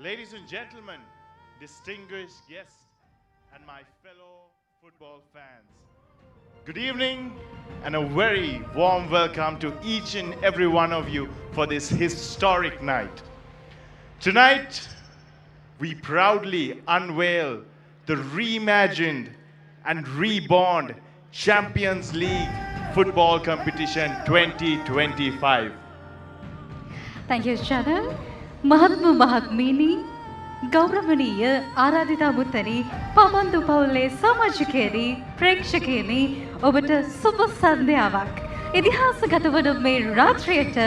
Ladies and gentlemen, distinguished guests, and my fellow football fans, good evening and a very warm welcome to each and every one of you for this historic night. Tonight, we proudly unveil the reimagined and reborn Champions League Football Competition 2025. Thank you, Channel. Mahatma Mahatmini, Gauravaniya, Aradita Muttani, Pamandu Paule, Samajikeri, Prekshakeni, Obata Super Sandhyavak. ඉතිහාසගතවන මේ රාත්‍රියට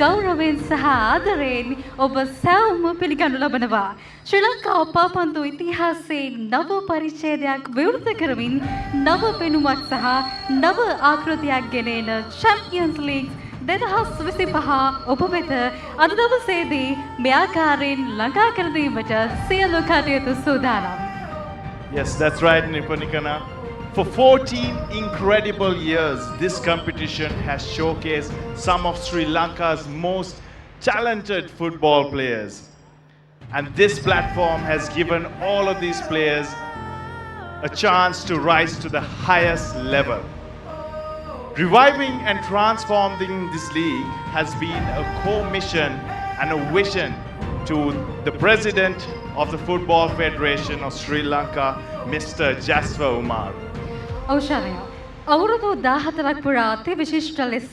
ගෞරවයෙන් සහ ආදරයෙන් ඔබ සැවොම පිළිගනු ලබනවා. ශ්‍රී ලංකා පාපන්දු ඉතිහාසයේ නව පරිච්ඡේදයක් විවෘත කරමින් නව පෙනුමක් සහ නව ආකෘතියක් ගෙනෙන චැම්පියන්ස් ලීග් 2025 ඔබ වෙත අද දවසේදී මේ ආකාරයෙන් ළඟා කර දීමට සියලු කටයුතු සූදානම්. Yes, that's right, Nipanikana. For 14 incredible years, this competition has showcased some of Sri Lanka's most talented football players. And this platform has given all of these players a chance to rise to the highest level. Reviving and transforming this league has been a core mission and a vision to the President of the Football Federation of Sri Lanka, Mr. Jasper Umar. අවසරය අවුරුදු 14ක් පුරා අති විශිෂ්ට ලෙස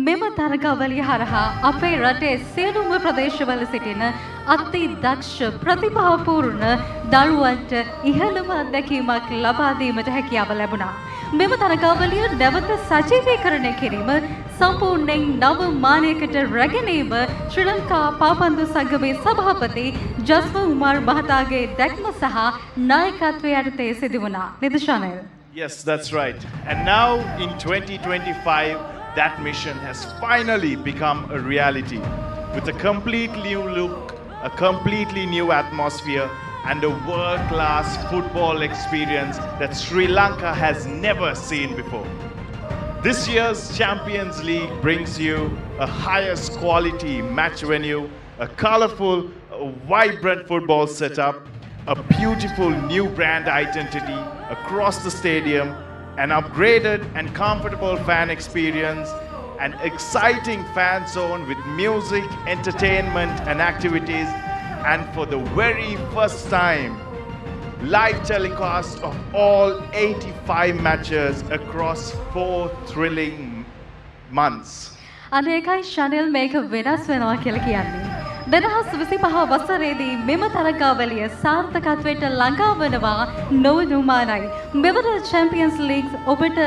මෙම තරගාවලිය හරහා අපේ රටේ සියලුම ප්‍රදේශවල සිටින අති දක්ෂ ප්‍රතිභාපූර්ණ දරුවන්ට ඉහළම අත්දැකීමක් ලබා දීමට හැකියාව ලැබුණා. මෙම තරගාවලිය නැවත සජීවීකරණය කිරීම සම්පූර්ණයෙන් නව මානයකට රැගෙනීම ශ්‍රී ලංකා පාපන්දු සංගමේ සභාපති ජස්පර් උමාර් මහතාගේ දැක්ම සහ නායකත්වය යටතේ සිදු වුණා. නිදශානය. Yes, that's right. And now in 2025, that mission has finally become a reality with a completely new look, a completely new atmosphere, and a world-class football experience that Sri Lanka has never seen before. This year's Champions League brings you a highest quality match venue, a colorful, vibrant football setup, a beautiful new brand identity across the stadium, an upgraded and comfortable fan experience, an exciting fan zone with music, entertainment and activities, and for the very first time, live telecast of all 85 matches across 4 thrilling months. අනේකයි channel මේක වෙනස් වෙනවා කියලා කියන්නේ. 2025 වසරේදී මෙම තරගාවලිය සාර්ථකත්වයට ළඟා වනවා නොවනුමානයි. මෙවර Champions league ඔබට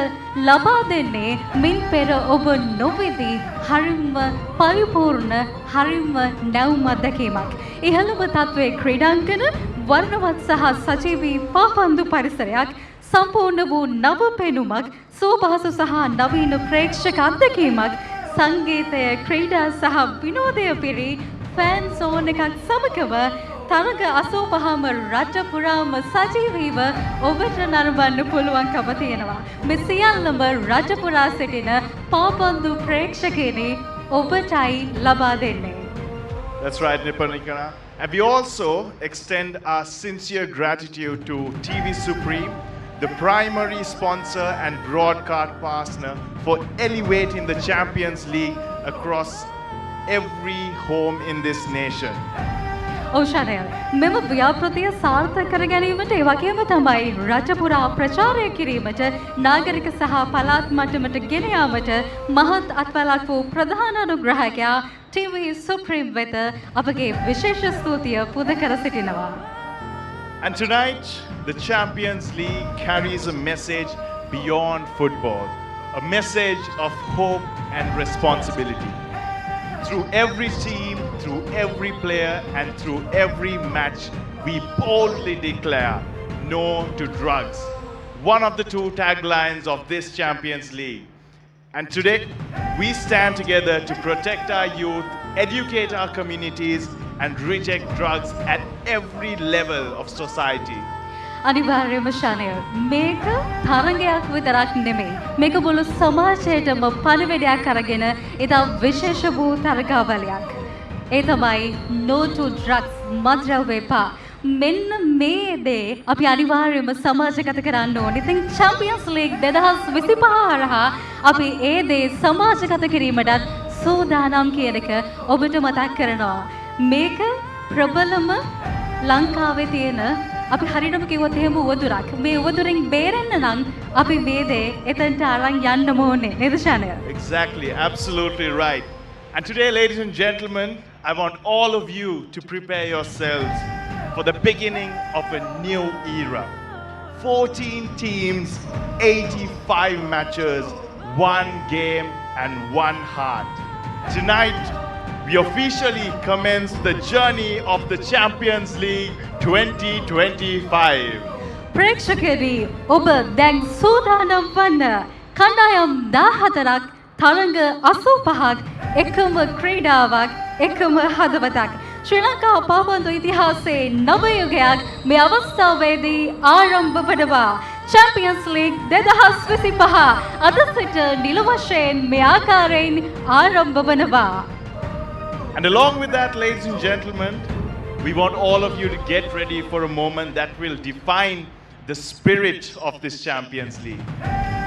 ලබා දෙන්නේ මින් පෙර ඔබ නොවිදි හරිම පරිපූර්ණ හරිම නැවුම් අත්දැකීමක්. ඉහළම තත්ත්වයේ ක්‍රීඩාංගන වර්ණවත් සහ සජීවී පාපන්දු පරිසරයක් සම්පූර්ණ වූ නව පෙනුමක් සුවපහසු සහ නවීන ප්‍රේක්ෂක අත්දැකීමක් සංගීතය ක්‍රීඩා සහ විනෝදය පිරි ෆෑන් සෝන් එකක් සමගම තරග 85ම රට පුරාම සජීවීව ඔබට නරඹන්න පුළුවන්කම තියෙනවා. මේ සියල්ලම රට පුරා සිටින පාපන්දු ප්‍රේක්ෂකයනි ඔබටයි ලබා දෙන්නේ. That's right, Nipanikana. And we also extend our sincere gratitude to TV Supreme, the primary sponsor and broadcast partner, for elevating the Champions League across every home in this nation. ඔව්ෂානය මෙම ව්‍යාපෘතිය සාර්ථක කර ගැනීමට ඒ වගේම තමයි රට පුරා ප්‍රචාරය කිරීමට නාගරික සහ පළාත් මට්ටමට ගෙන යාමට මහත් අත්වලක් වූ ප්‍රධාන අනුග්‍රහකයා TV Supreme වෙත අපගේ විශේෂ ස්තුතිය පුද කර සිටිනවා. And tonight, the Champions League carries a message beyond football, a message of hope and responsibility. Through every team, through every player, and through every match, we boldly declare no to drugs. One of the 2 taglines of this Champions League. And today, we stand together to protect our youth, educate our communities, and reject drugs at every level of society. අනිවාර්යයෙන්ම ශානය මේක තරගයක් විතරක් නෙමෙයි. මේක මුළු සමාජයටම පණිවිඩයක් අරගෙන ඉතා විශේෂ වූ තරගාවලියක්. ඒ තමයි no to drugs මත්ද්‍රව්‍ය එපා. මෙන්න මේ දේ අපි අනිවාර්යයෙන්ම සමාජගත කරන්න ඕනේ. ඉතින් Champions League 2025 හරහා අපි ඒ දේ සමාජගත කිරීමටත් සූදානම් කියන එක ඔබට මතක් කරනවා. මේක ප්‍රබලම ලංකාවේ තියෙන අපි හරියටම කිව්වොත් එහෙම උවදුරක්. මේ උවදුරෙන් බේරෙන්න නම් අපි මේ දේ එතනට අරන් යන්න ඕනේ. නේද ශානය? Exactly, absolutely right. And today, ladies and gentlemen, I want all of you to prepare yourselves for the beginning of a new era. 14 teams, 85 matches, one game and one heart. Tonight, we officially commence the journey of the Champions League 2025. ප්‍රේක්ෂකයනි ඔබ දැන් සූදානම් වන්න කණ්ඩායම් 14ක් තරඟ 85ක් එකම ක්‍රීඩාවක් එකම හදවතක් ශ්‍රී ලංකා පාපන්දු ඉතිහාසයේ නව යුගයක් මේ අවස්ථාවේදී ආරම්භ වනවා. Champions League 2025 අද සිට නිල වශයෙන් මේ ආකාරයෙන් ආරම්භ වනවා. And along with that, ladies and gentlemen, we want all of you to get ready for a moment that will define the spirit of this Champions League.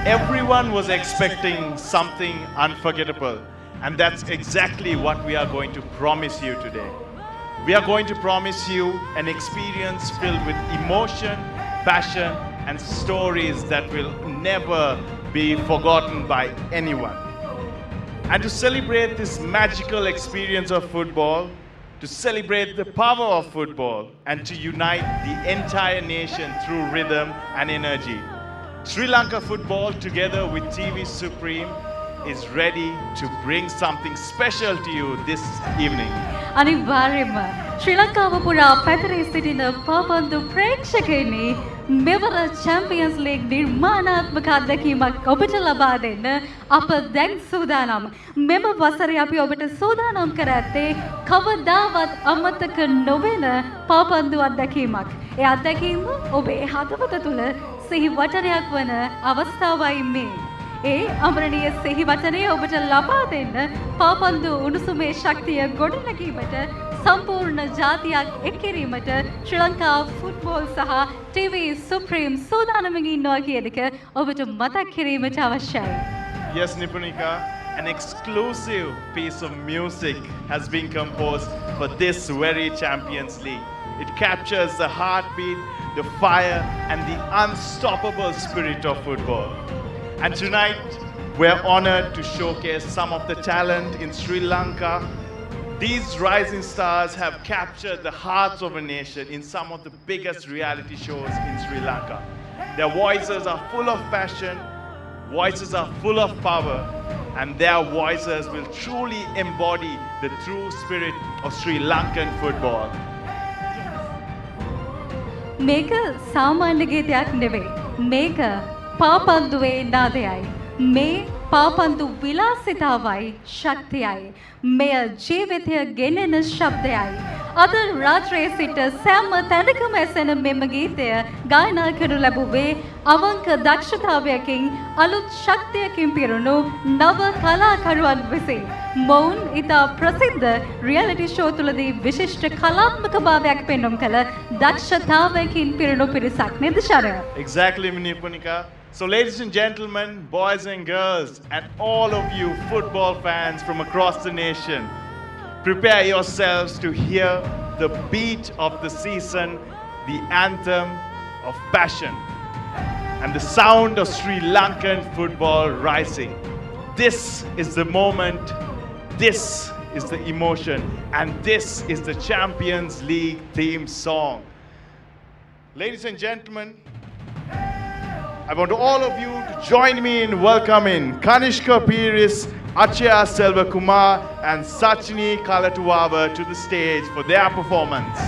Everyone was expecting something unforgettable, and that's exactly what we are going to promise you today. We are going to promise you an experience filled with emotion, passion, and stories that will never be forgotten by anyone. And to celebrate this magical experience of football, to celebrate the power of football, and to unite the entire nation through rhythm and energy, Sri Lanka football, together with TV Supreme, is ready to bring something special to you this evening. අනිවාර්යයෙන්ම ශ්‍රී ලංකාව පුරා පැතිරී සිටින පාපන්දු ප්‍රේක්ෂකයනි මෙවර Champions league නිර්මාණාත්මක අත්දැකීමක් ඔබට ලබා දෙන්න අප දැන් සූදානම්. මෙම වසරේ අපි ඔබට සූදානම් කර ඇත්තේ කවදාවත් අමතක නොවන පාපන්දු අත්දැකීමක්. ඒ අත්දැකීම ඔබේ හදවත තුළ සිහි වචනයක් වන අවස්ථාවයි මේ. ඒ අමරණීය සිහි වචනය ඔබට ලබා දෙන්න පාපන්දු උණුසුමේ ශක්තිය ගොඩනැගීමට සම්පූර්ණ ජාතියක් එක් කිරීමට ශ්‍රී ලංකා ෆුට්බෝල් සහ TV Supreme සූදානමින් ඉන්නවා කියන එක ඔබට මතක් කිරීමට අවශ්‍යයි. Yes, Nipunika, an exclusive piece of music has been composed for this very Champions League. It captures the heartbeat, the fire, and the unstoppable spirit of football. And tonight, we're honored to showcase some of the talent in Sri Lanka. These rising stars have captured the hearts of a nation in some of the biggest reality shows in Sri Lanka. Their voices are full of passion, voices are full of power, and their voices will truly embody the true spirit of Sri Lankan football. මේක සාමාන්‍ය ගීතයක් නෙවෙයි. මේක පාපන්දුවේ නාදයයි. මේ පාපන්දු විලාසිතාවයි ශක්තියයි. මෙය ජීවිතය ගෙනෙන ශබ්දයයි. අද රාත්‍රියේ සිට සෑම තැනකම ඇසෙන මෙම ගීතය ගායනා කරනු ලැබුවේ අවංක දක්ෂතාවයකින් අලුත් ශක්තියකින් පිරුණු නව කලාකරුවන් විසින්. මොවුන් ඉතා ප්‍රසිද්ධ රියැලිටි ෂෝ තුළදී විශිෂ්ට කලාත්මක භාවයක් පෙන්නුම් කළ දක්ෂතාවයකින් පිරුණු පිරිසක් නේද ශරය? Exactly, Nipunika. So ladies and gentlemen, boys and girls, and all of you football fans from across the nation, prepare yourselves to hear the beat of the season, the anthem of passion, and the sound of Sri Lankan football rising. This is the moment, this is the emotion, and this is the Champions League theme song. Ladies and gentlemen, I want all of you to join me in welcoming Kanishka Piris, Achya Selva Kumar, and Sachini Kalatuava to the stage for their performance.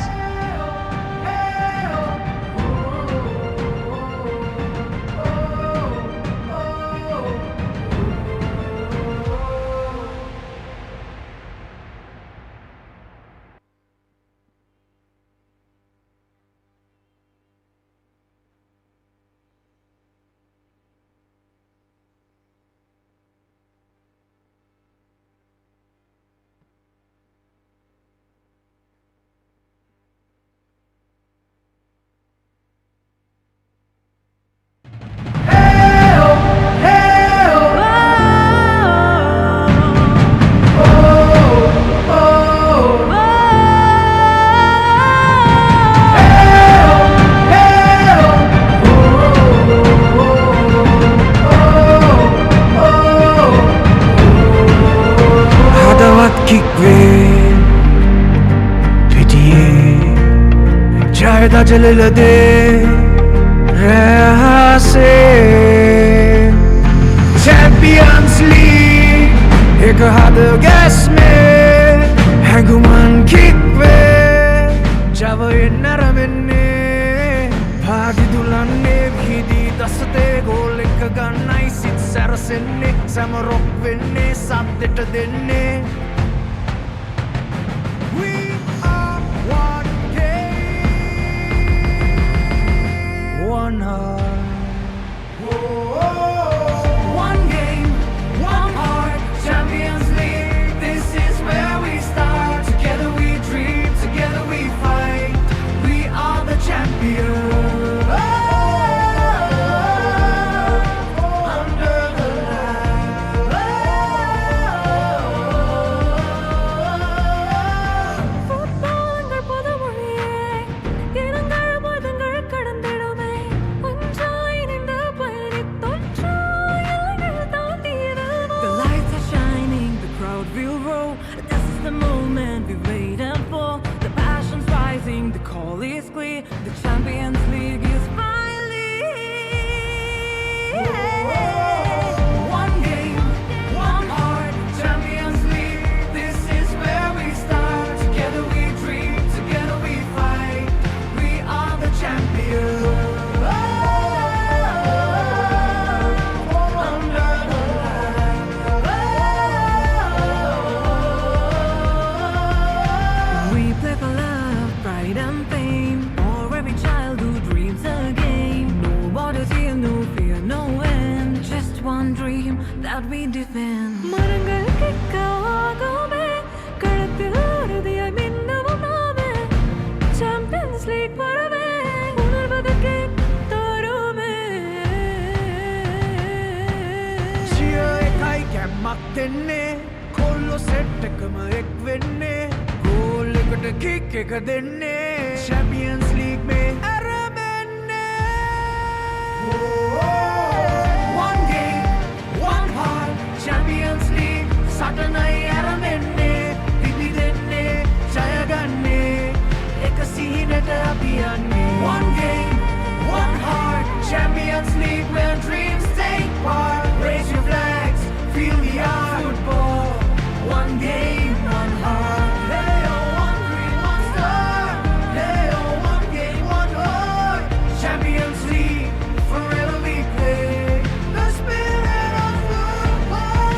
फायदा जलिल दे रहा से champions league एक हाथ gas में हैंगुमान kick वे जब ये नरमने भागी दुलाने भीदी दसते गोल एक गन्नाई सिट सरसने समरोक वेने साथ देने We are one game, one heart. One game, one heart. Champions League, this is where we start. Together we dream, together we fight. We are the champions. Under the ഫുട്ബോളുകൾ പുതുമൊഴിയേ ഇനങ്ങൾ പദങ്ങൾ കടന്നിടുമേ ഒന്നായി നിന്ന് പരിതൊറ്റായങ്ങൾ താണ്ടിയിടുമോ The lights are shining, the crowd will roll. This is the moment we waited for. The passion's rising, the call is clear. The Champions League is finally One game, one heart. Champions League, this is where we start. Together we dream, together we fight. We are the champions. Under the we play for love, pride and fame. For every child who dreams again. No borders here, no fear, no end. Just one dream that we defend. മരങ്ങൾ കിക്കാകുമേ കളത്തിൽ ഉറുതിയായി മിന്നവും നാമേ champions league വരവേ ഉണർവത് കേട്ടോരുമേ Cheer ekai kya mak denne kholo set ekam ek wenne goal eකට kick ek denne Champions League mein aramenne one game one heart Champions League satanai aramenne didi denne jaya ganne ek sinata abiyanne one game one heart Champions League where dreams take part raise your flags feel the art football one game one heart hey oh one dream one star hey oh one game one heart Champions League forever we play the spirit of football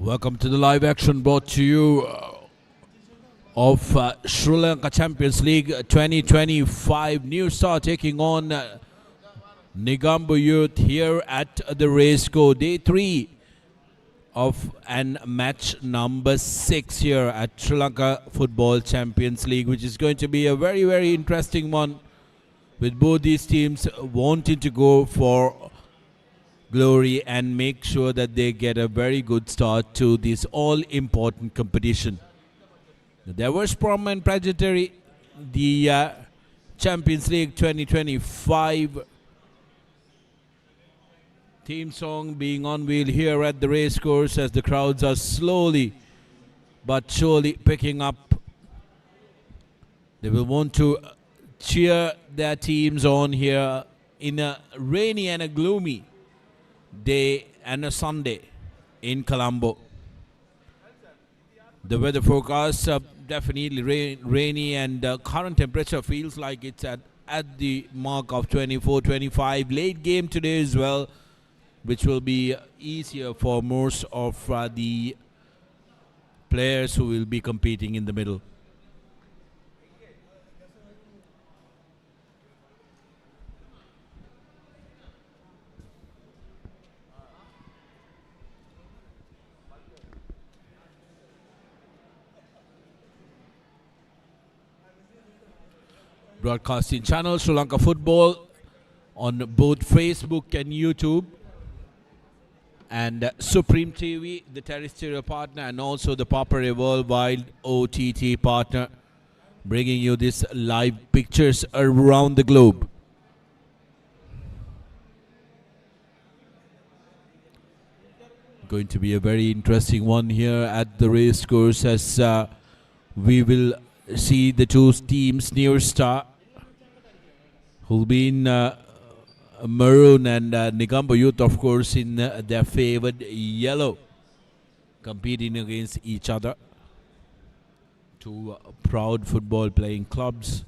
Welcome to the live action brought to you of Sri Lanka Champions League 2025. New Star taking on Negombo Youth here at the Racecourse. Day 3 of and match number 6 here at Sri Lanka Football Champions League, which is going to be a very, very interesting one, with both these teams wanting to go for glory and make sure that they get a very good start to this all-important competition. The diverse, prom and pageantry, the Champions League 2025 theme song being unveiled here at the Racecourse as the crowds are slowly but surely picking up. They will want to cheer their teams on here in a rainy and a gloomy day and a Sunday in Colombo. The weather forecast definitely rainy, and current temperature feels like it's at the mark of 24-25. Late game today as well, which will be easier for most of the players who will be competing in the middle. Broadcasting channel Sri Lanka Football on both Facebook and YouTube, and Supreme TV, the terrestrial partner, and also the Papare worldwide OTT partner, bringing you this live pictures around the globe. Going to be a very interesting one here at the Racecourse, as we will see the two teams near star, who'll be in maroon, and Negombo Youth, of course, in their favored yellow, competing against each other. Two proud football playing clubs.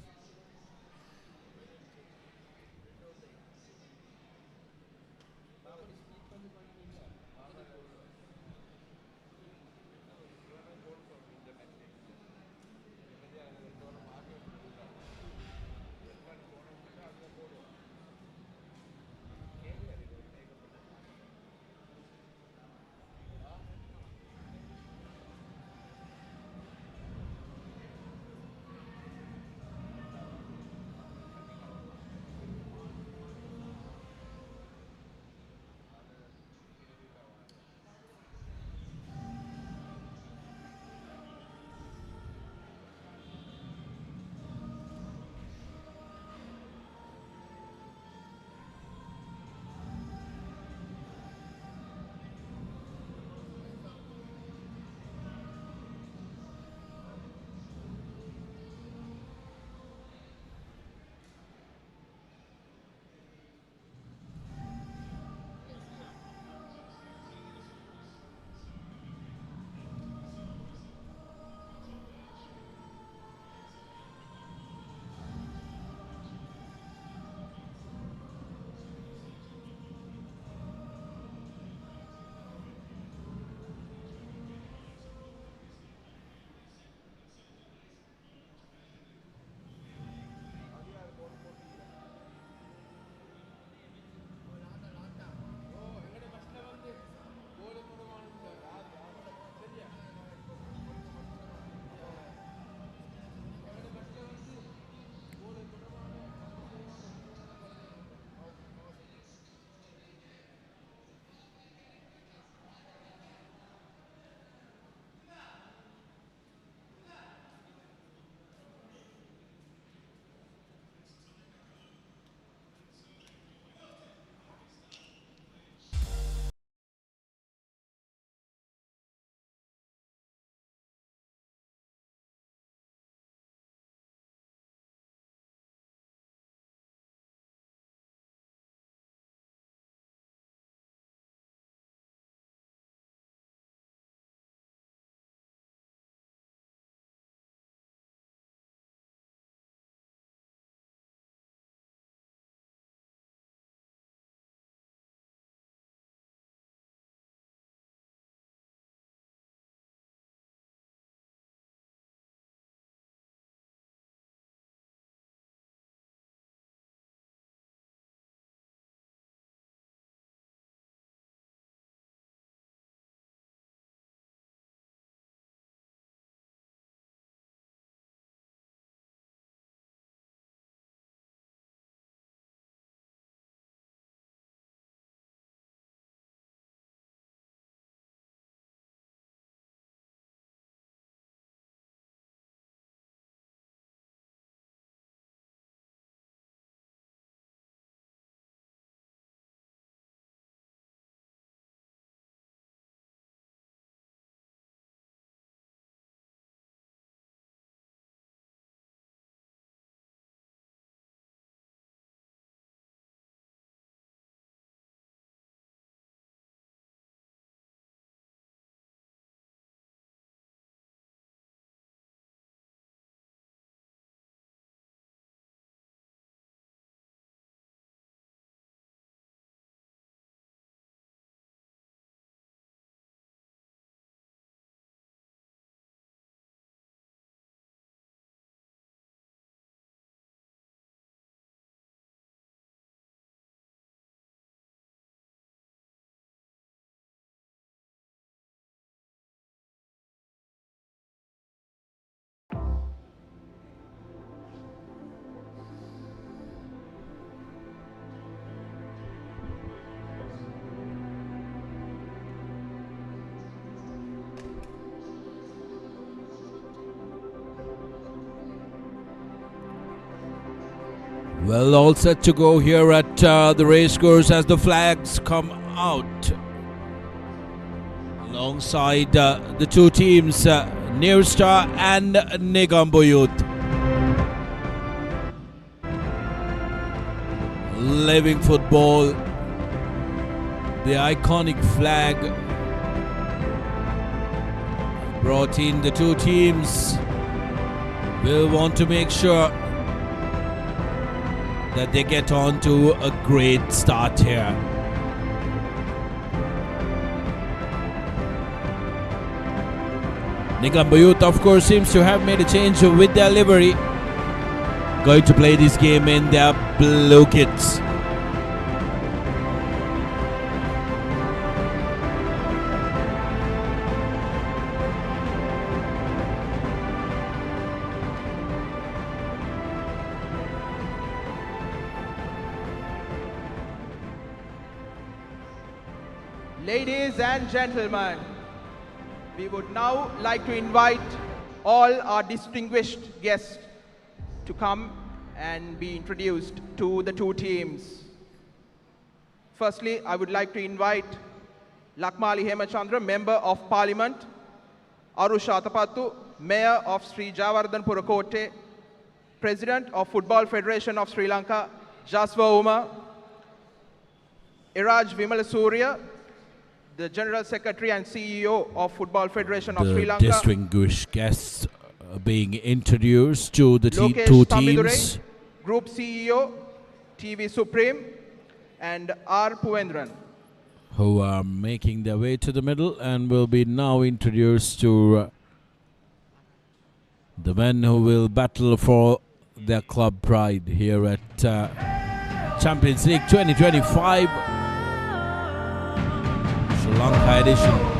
Well, all set to go here at the race course as the flags come out. Alongside the two teams, New Star and Negombo Youth. Living football, the iconic flag brought in. The two teams will want to make sure that they get on to a great start here. Negombo Youth, of course, seems to have made a change with their livery. Going to play this game in their blue kits. Ladies and gentlemen, we would now like to invite all our distinguished guests to come and be introduced to the two teams. Firstly, I would like to invite Lakmali Hemachandra, Member of Parliament, Arusha Tapattu, Mayor of Sri Javardhanpura Kotte, President of Football Federation of Sri Lanka, Jaswa Uma, Iraj Vimalasuriya, the General Secretary and CEO of Football Federation of Sri Lanka. The distinguished guests being introduced to the two Thambidurai, teams. Group CEO, TV Supreme, and R. Puvendran, who are making their way to the middle and will be now introduced to the men who will battle for their club pride here at Champions League 2025 Sri Lanka edition.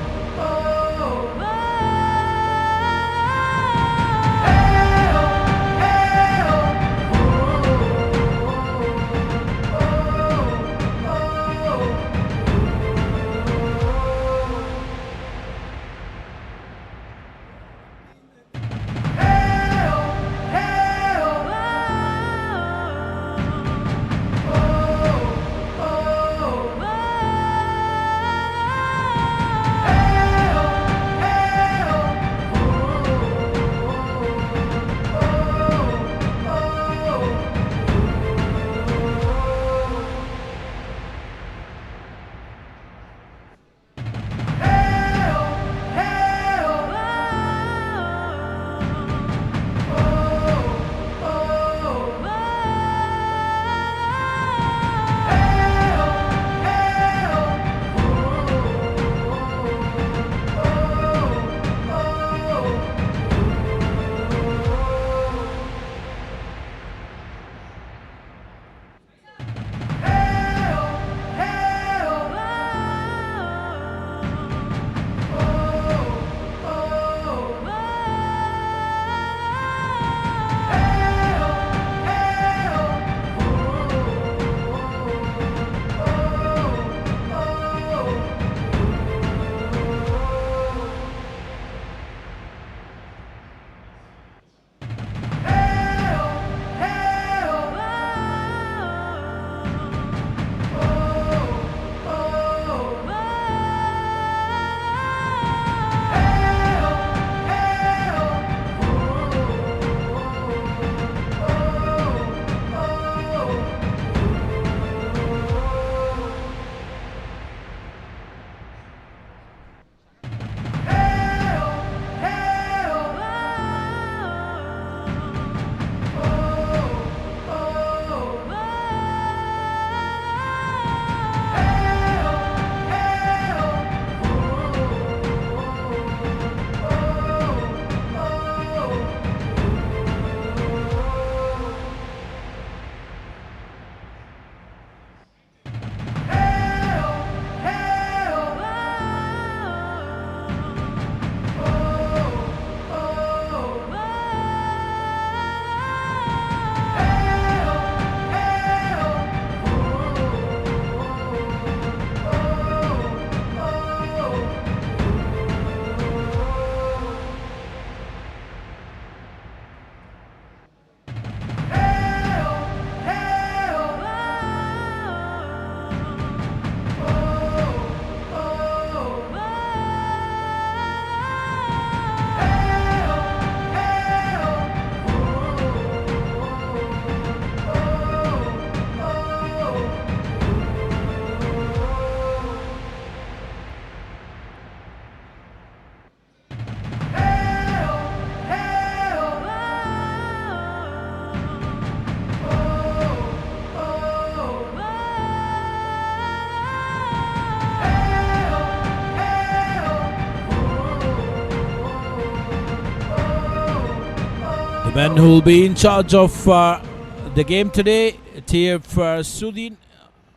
Men who will be in charge of the game today, TF Sudin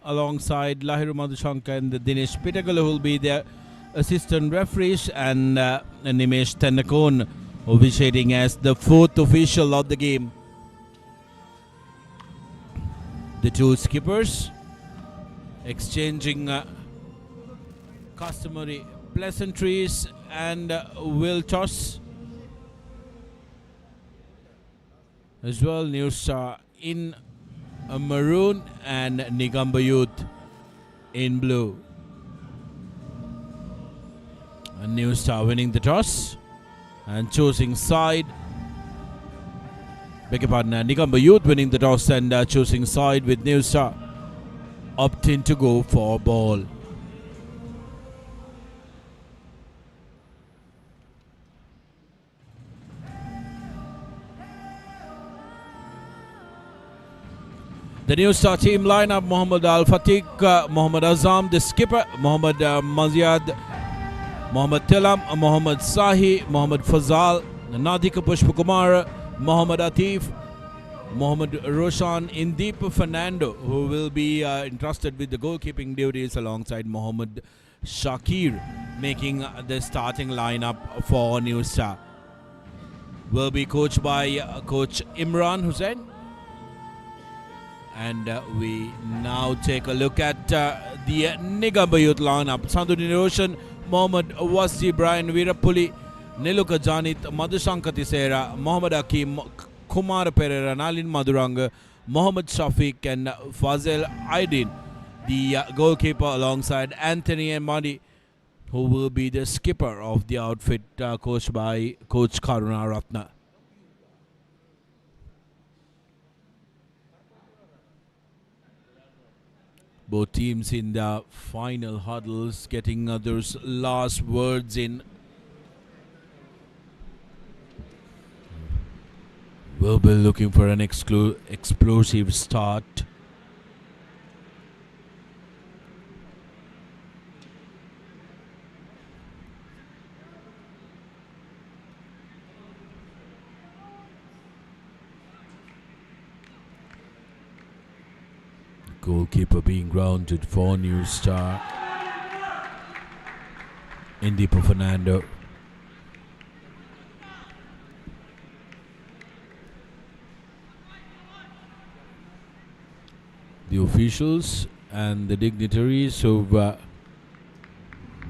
alongside Lahiru Madhushanka and Dinesh Pitagala, who will be their assistant referees, and Nimesh Tennakon officiating as the fourth official of the game. The two skippers exchanging customary pleasantries and will toss as well. New Star in maroon and Negombo Youth in blue. A New Star winning the toss and choosing side. Beg your pardon, Negombo Youth winning the toss and choosing side, with New Star opting to go for ball. The New Star team lineup: Mohammad Al Fatiq, Mohammad Azam, the skipper, Mohammad Maziyad, Mohammad Tilam, Mohammad Sahi, Mohammad Fazal, Nadika Pushpakumar, Mohammad Atif, Mohammad Roshan, Indeep Fernando, who will be entrusted with the goalkeeping duties alongside Mohammad Shakir, making the starting lineup for New Star. Will be coached by Coach Imran Hussain. And we now take a look at the Negombo Youth lineup. Sandhu Niroshan, Mohammad Wasi, Brian Virapuli, Niluka Janit, Madhushanka Tisera, Mohammad Akim, Kumar Pereira, Nalin Maduranga, Mohammad Shafiq and Fazil Aydin, the goalkeeper, alongside Anthony and Madi, who will be the skipper of the outfit, coached by Coach Karuna Ratna. Both teams in the final huddles, getting those last words in. We'll be looking for an explosive start. Goalkeeper being grounded for New Star, Indipo Fernando. The officials and the dignitaries who've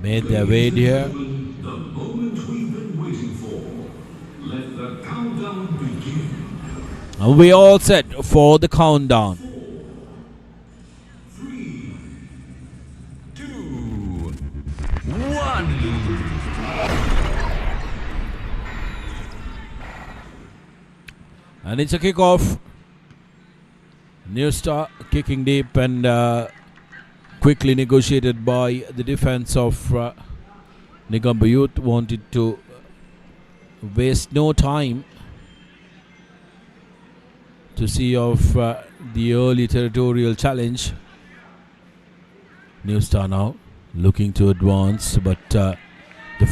made their way here. The moment we've been waiting for. Let the countdown begin. And we all set for the countdown. 3, 2, 1. And it's a kickoff. New Star kicking deep and quickly negotiated by the defense of Negombo Youth. Wanted to waste no time to see off the early territorial challenge. New Star now looking to advance, but the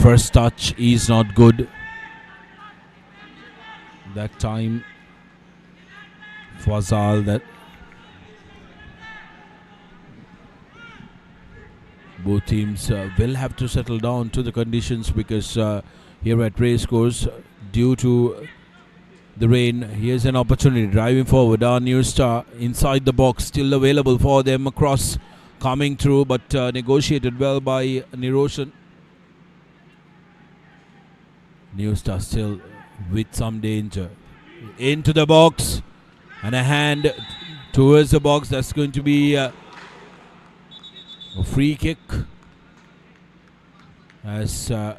first touch is not good. That time Fazal, that both teams will have to settle down to the conditions, because here at Racecourse, due to the rain, here's an opportunity. Driving forward, our New Star inside the box, still available for them. Across coming through, but negotiated well by Niroshan. New Star still with some danger. Into the box, and a hand towards the box. That's going to be a free kick, as the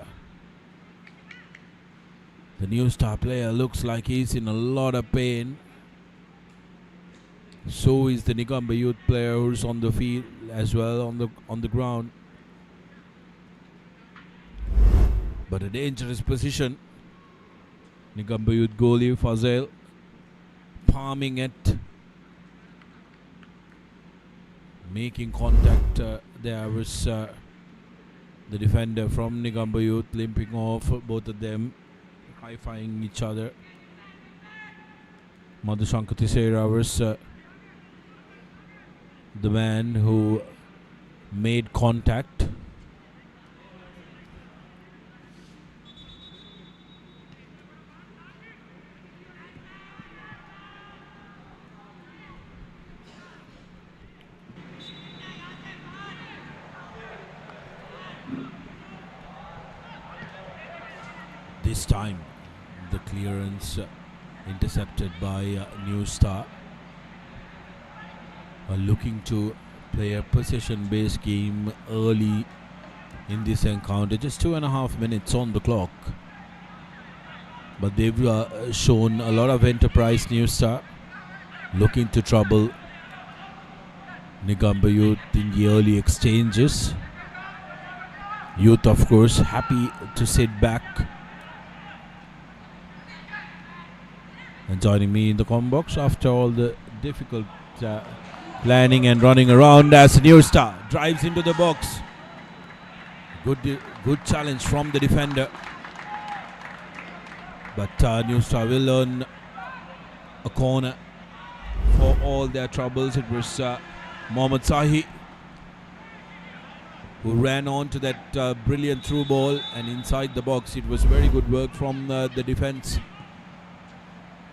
New Star player looks like he's in a lot of pain. So is the Negombo Youth player, who's on the field as well, on the ground. But a dangerous position. Negombo Youth goalie Fazil palming it, making contact. There was the defender from Negombo Youth limping off, both of them high-fiving each other. Madhushanka Thisera was the man who made contact. This time the clearance intercepted by New Star, looking to play a possession-based game early in this encounter. Just 2.5 minutes on the clock, but they've shown a lot of enterprise. New Star looking to trouble Negombo Youth in the early exchanges. Youth, of course, happy to sit back. And joining me in the comment box after all the difficult planning and running around as New Star drives into the box. Good challenge from the defender. But New Star will earn a corner for all their troubles. It was Mohammad Sahi who ran on to that brilliant through ball, and inside the box it was very good work from the defense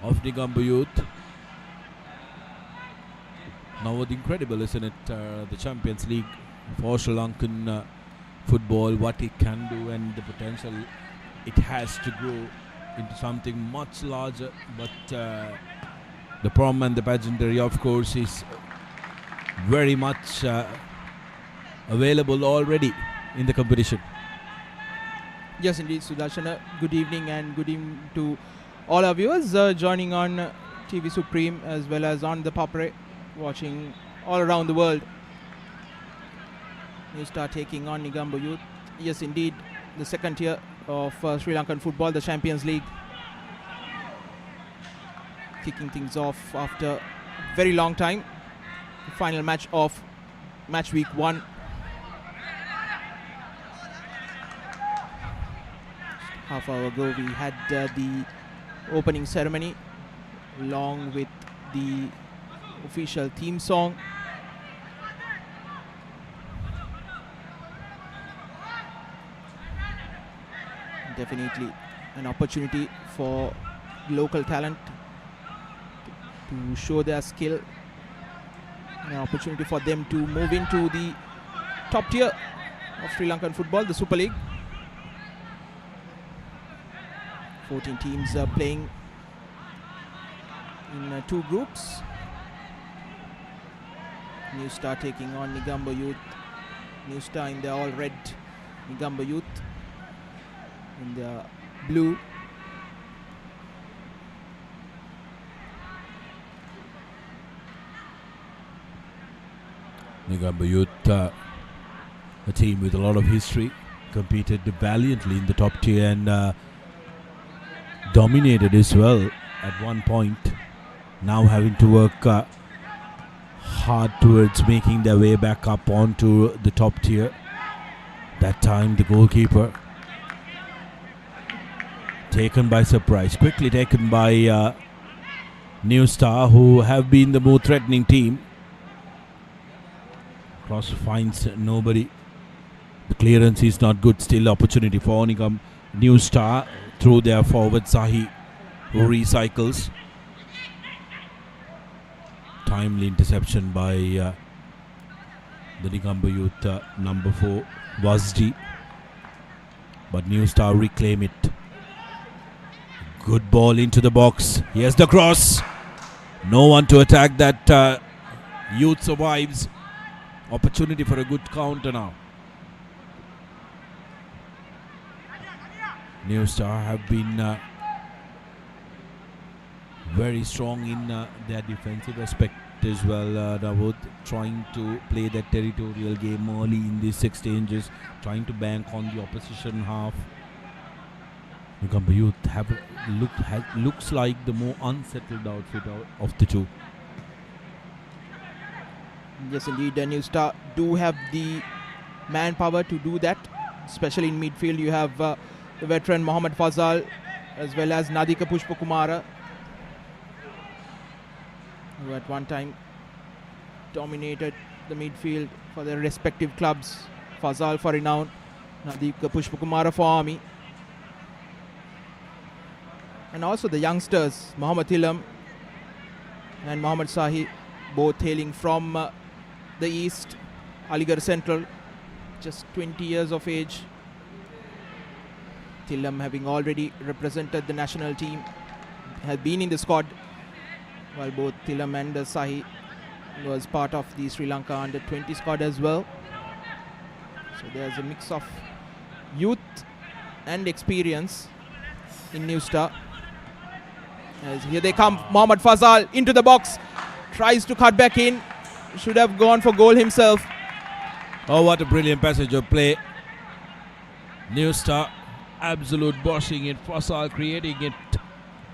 of Negombo Youth. Now it's incredible, isn't it? The Champions League for Sri Lankan football, what it can do and the potential it has to grow into something much larger. But the problem and the pageantry, of course, is very much available already in the competition. Yes, indeed, Sudarshana. Good evening and good evening to all our viewers joining on TV Supreme as well as on the Papare, watching all around the world. New Star taking on Negombo Youth. Yes, indeed, the second tier of Sri Lankan football, the Champions League. Kicking things off after a very long time. The final match of match week 1. Half hour ago we had the opening ceremony along with the official theme song. Definitely an opportunity for local talent to show their skill, an opportunity for them to move into the top tier of Sri Lankan football, the Super League. 14 teams are playing in 2 groups. New Star taking on Negombo Youth. New Star in the all red, Negombo Youth in the blue. Negombo Youth, a team with a lot of history, competed valiantly in the top tier and dominated as well at one point. Now having to work hard towards making their way back up onto the top tier. That time the goalkeeper taken by surprise, quickly taken by New Star, who have been the more threatening team. Cross finds nobody. The clearance is not good. Still opportunity for New Star through their forward Sahi, who recycles. Timely interception by the Negombo Youth number 4 Wazdi, but New Star reclaim it. Good ball into the box. Here's the cross. No one to attack that. Youth survives. Opportunity for a good counter now. New Star have been very strong in their defensive aspect as well. Davud trying to play that territorial game early in these exchanges, trying to bank on the opposition half. Negombo Youth looks like the more unsettled outfit of the two. Yes, indeed, New Star do have the manpower to do that, especially in midfield. You have the veteran Mohammad Fazal as well as Nadika Pushpakumara. who at one time dominated the midfield for their respective clubs. Fazal for Renown, Nadeep Pushpakumara for Army. And also the youngsters, Mohammad Tilam and Mohammad Sahi, both hailing from the East, Aligarh Central, just 20 years of age. Tilam having already represented the national team, has been in the squad, while both Tilam and Sahi was part of the Sri Lanka under-20 squad as well. So there's a mix of youth and experience in New Star. As here they come, Mohammad Fazal into the box, tries to cut back in, should have gone for goal himself. Oh, what a brilliant passage of play. New Star, absolute bossing it, Fazal creating it,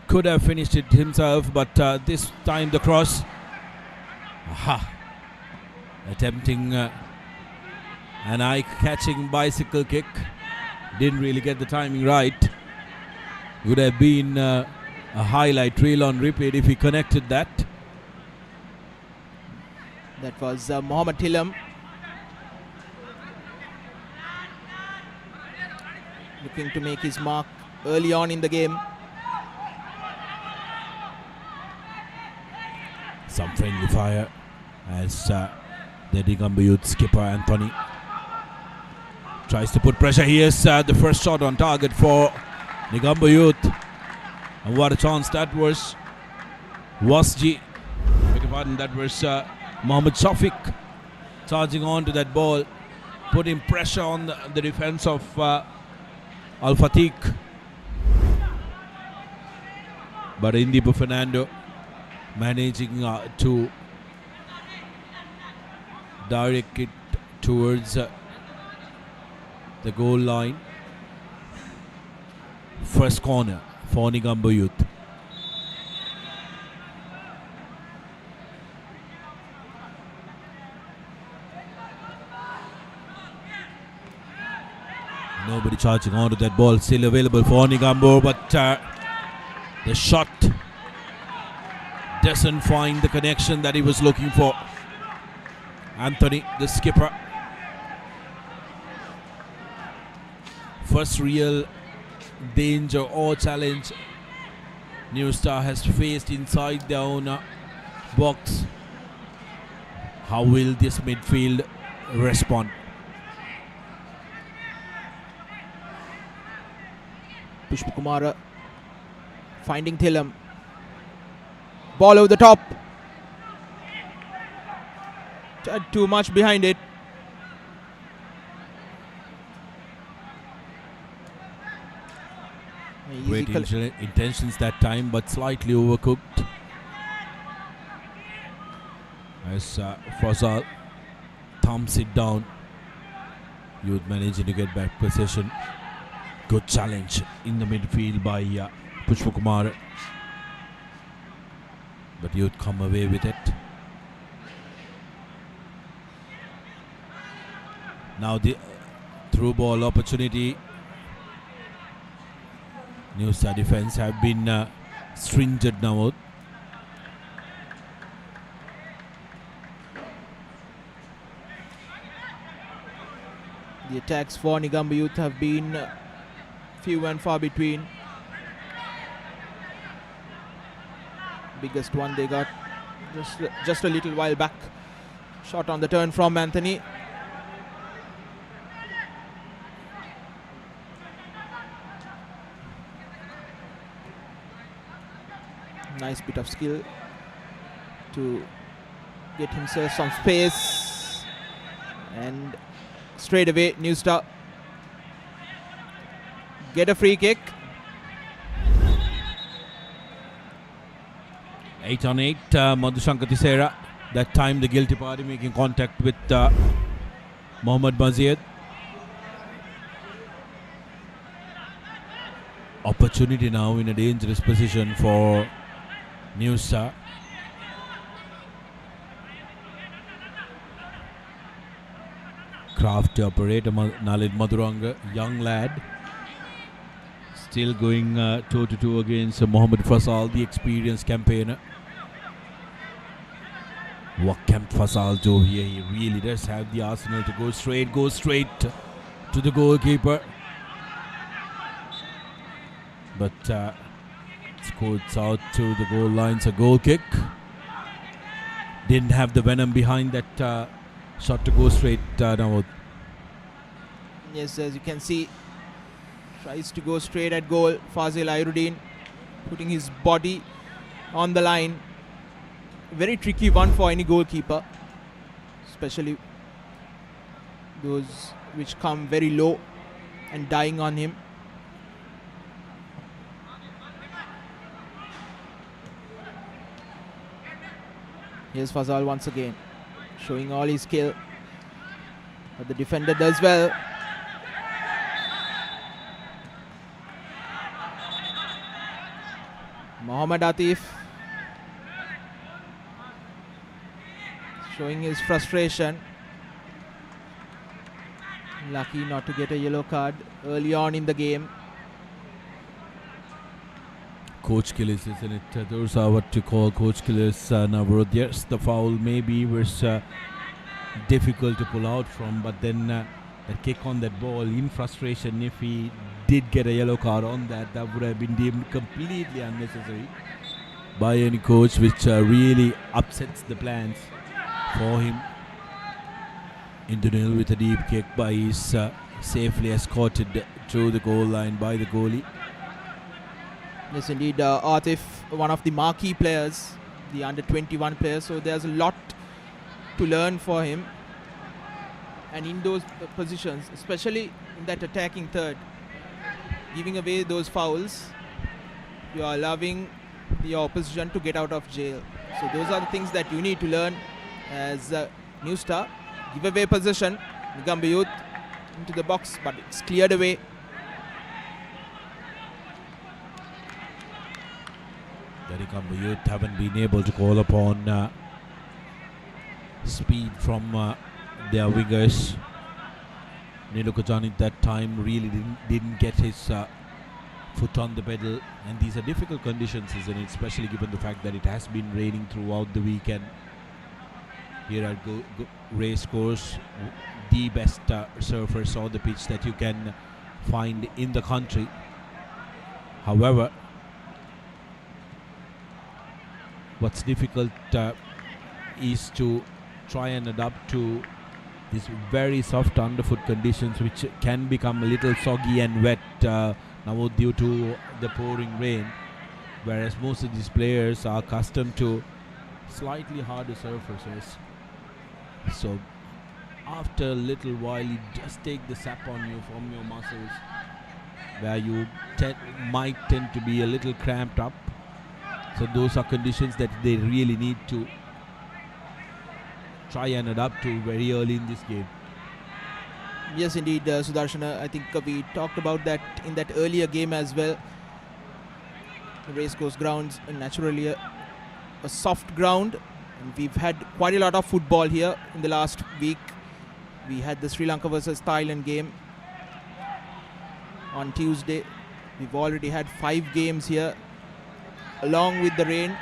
could have finished it himself, but this time the cross. Aha. Attempting an eye-catching bicycle kick. Didn't really get the timing right. Would have been a highlight reel on repeat if he connected that. That was Mohammad Tilam. Looking to make his mark early on in the game. Some friendly fire as the Negombo Youth skipper Anthony tries to put pressure. Here's the first shot on target for Negombo Youth. And what a chance that was. Wasji, beg your pardon, that was Mohammad Shafiq charging on to that ball, putting pressure on the defense of Al Fatiq. But Indibu Fernando managing to direct it towards the goal line. First corner for Negombo Youth. Nobody charging onto that ball, still available for Negombo, but the shot doesn't find the connection that he was looking for. Anthony, the skipper. First real danger or challenge New Star has faced inside their own box. How will this midfield respond? Pushpakumara finding Thilam. Ball over the top. Too much behind it. Great intentions that time, but slightly overcooked. As Fazal thumps it down. Youth managing to get back possession. Good challenge in the midfield by Pushpakumara. But Youth come away with it. Now the through ball opportunity. New Star defense have been stringent now. The attacks for Negombo Youth have been few and far between. Biggest one they got just a little while back. Shot on the turn from Anthony. Nice bit of skill to get himself some space, and straight away New Star get a free kick. 8 on 8, Madhushankar Tisera. That time the guilty party making contact with Mohammad Mazid. Opportunity now in a dangerous position for New Star. Crafty operator Nalid Madhuranga, young lad, still going toe to toe against Mohammad Fazal, the experienced campaigner. What can Fasal do here? He really does have the arsenal to go straight to the goalkeeper. But it's out to the goal line. It's a goal kick. Didn't have the venom behind that shot to go straight now. Yes, as you can see, tries to go straight at goal. Fazil Ayruddin putting his body on the line. Very tricky one for any goalkeeper, especially those which come very low and dying on him. Here's Fazal once again, showing all his skill, but the defender does well. Mohammad Atif showing his frustration. Lucky not to get a yellow card early on in the game. Coach killers, isn't it? Those are what you call coach killers, Navrod. Yes, the foul maybe was difficult to pull out from, but then the kick on that ball in frustration, if he did get a yellow card on that, that would have been deemed completely unnecessary by any coach, which really upsets the plans for him. Into nil with a deep kick, but he's safely escorted through the goal line by the goalie. Yes, indeed, Atif, one of the marquee players, the under-21 player, so there's a lot to learn for him. And in those positions, especially in that attacking third, giving away those fouls, you are allowing the opposition to get out of jail. So those are the things that you need to learn as a new star. Give away possession, Negombo Youth into the box, but it's cleared away. The Negombo Youth haven't been able to call upon speed from their wingers. Nilukajan at that time really didn't get his foot on the pedal, and these are difficult conditions, isn't it? Especially given the fact that it has been raining throughout the weekend. Here at race course, the best surface on the pitch that you can find in the country. However, what's difficult is to try and adapt to these very soft underfoot conditions, which can become a little soggy and wet now due to the pouring rain, whereas most of these players are accustomed to slightly harder surfaces. So after a little while, you just take the sap on you from your muscles, where you might tend to be a little cramped up. So those are conditions that they really need to try and adapt to very early in this game. Yes, indeed, Sudarshana. I think we talked about that in that earlier game as well. The racecourse grounds are naturally a soft ground. And we've had quite a lot of football here in the last week. We had the Sri Lanka versus Thailand game on Tuesday. We've already had 5 games here, along with the rain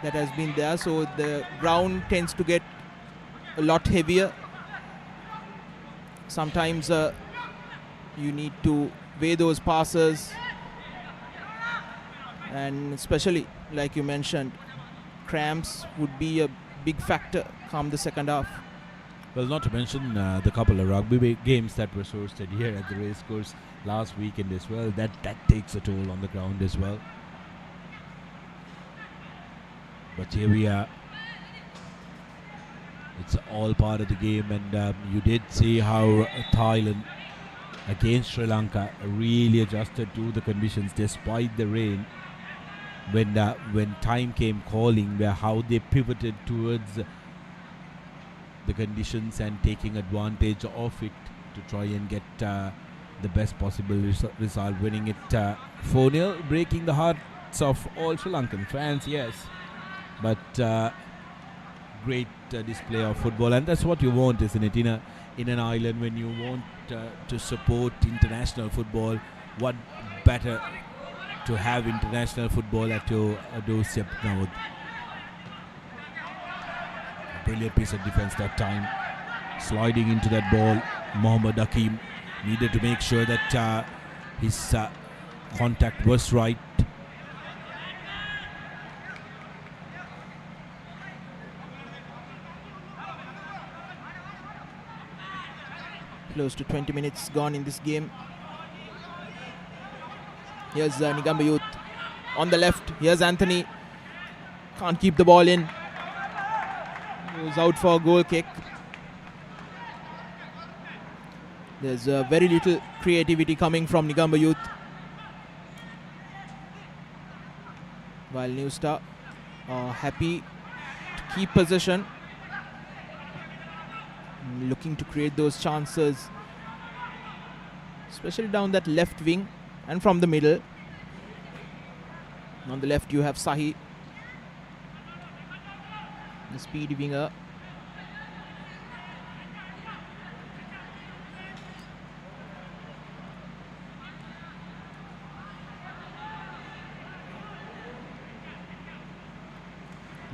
that has been there. So the ground tends to get a lot heavier. Sometimes you need to weigh those passes, and especially, like you mentioned, cramps would be a big factor come the second half. Well, not to mention the couple of rugby games that were hosted here at the racecourse last weekend as well. That takes a toll on the ground as well. But here we are. It's all part of the game, and you did see how Thailand against Sri Lanka really adjusted to the conditions despite the rain. When time came calling, where how they pivoted towards the conditions and taking advantage of it to try and get the best possible result, winning it 4-0, breaking the hearts of all Sri Lankan fans, yes. But great display of football, and that's what you want, isn't it? In an island, when you want to support international football, what better to have international football at your doorstep now. Brilliant piece of defense that time. Sliding into that ball, Mohammad Hakim needed to make sure that his contact was right. Close to 20 minutes gone in this game. Here's Negombo Youth on the left. Here's Anthony. Can't keep the ball in. Goes out for a goal kick. There's very little creativity coming from Negombo Youth. While New Star are happy to keep possession. Looking to create those chances, especially down that left wing and from the middle. On the left you have Sahi, the speedy winger.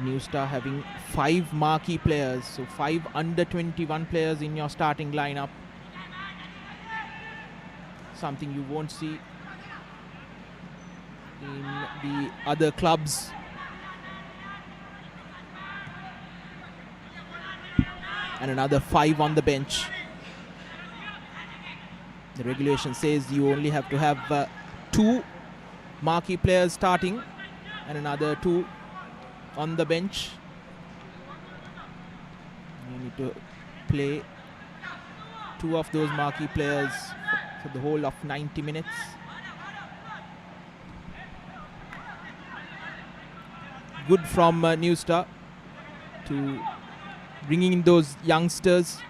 New Star having 5 marquee players, so 5 under 21 players in your starting lineup. Something you won't see in the other clubs. And another 5 on the bench. The regulation says you only have to have 2 marquee players starting and another 2 on the bench. You need to play 2 of those marquee players for the whole of 90 minutes. Good from New Star to bringing in those youngsters,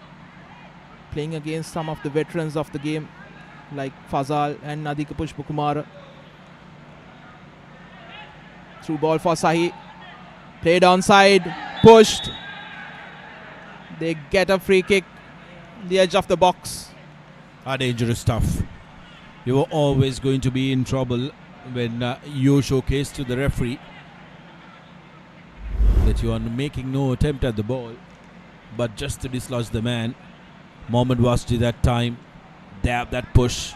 playing against some of the veterans of the game like Fazal and Nadika Pushpakumar. Through ball for Sahi. Played onside, pushed. They get a free kick, the edge of the box. Dangerous stuff. You were always going to be in trouble when you showcase to the referee that you are making no attempt at the ball, but just to dislodge the man. Mohammad Wasdi that time, that push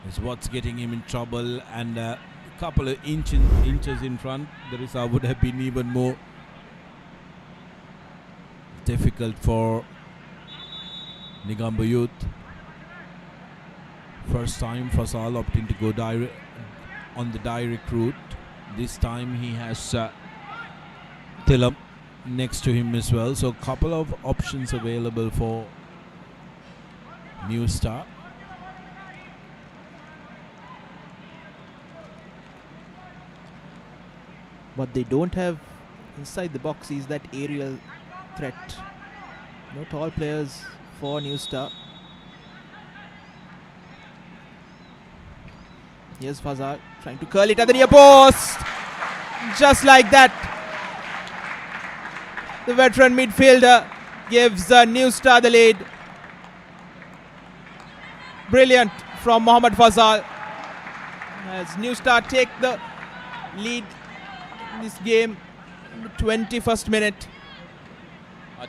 is what's getting him in trouble, and couple of inches in front, the result would have been even more difficult for Negombo Youth. First time Fasal opting to go direct on the direct route. This time he has Tilam next to him as well, so couple of options available for New Star. What they don't have inside the box is that aerial threat. No tall players for New Star. Here's Fazal trying to curl it at the near post. Just like that, the veteran midfielder gives New Star the lead. Brilliant from Mohammad Fazal as New Star take the lead in this game in the 21st minute.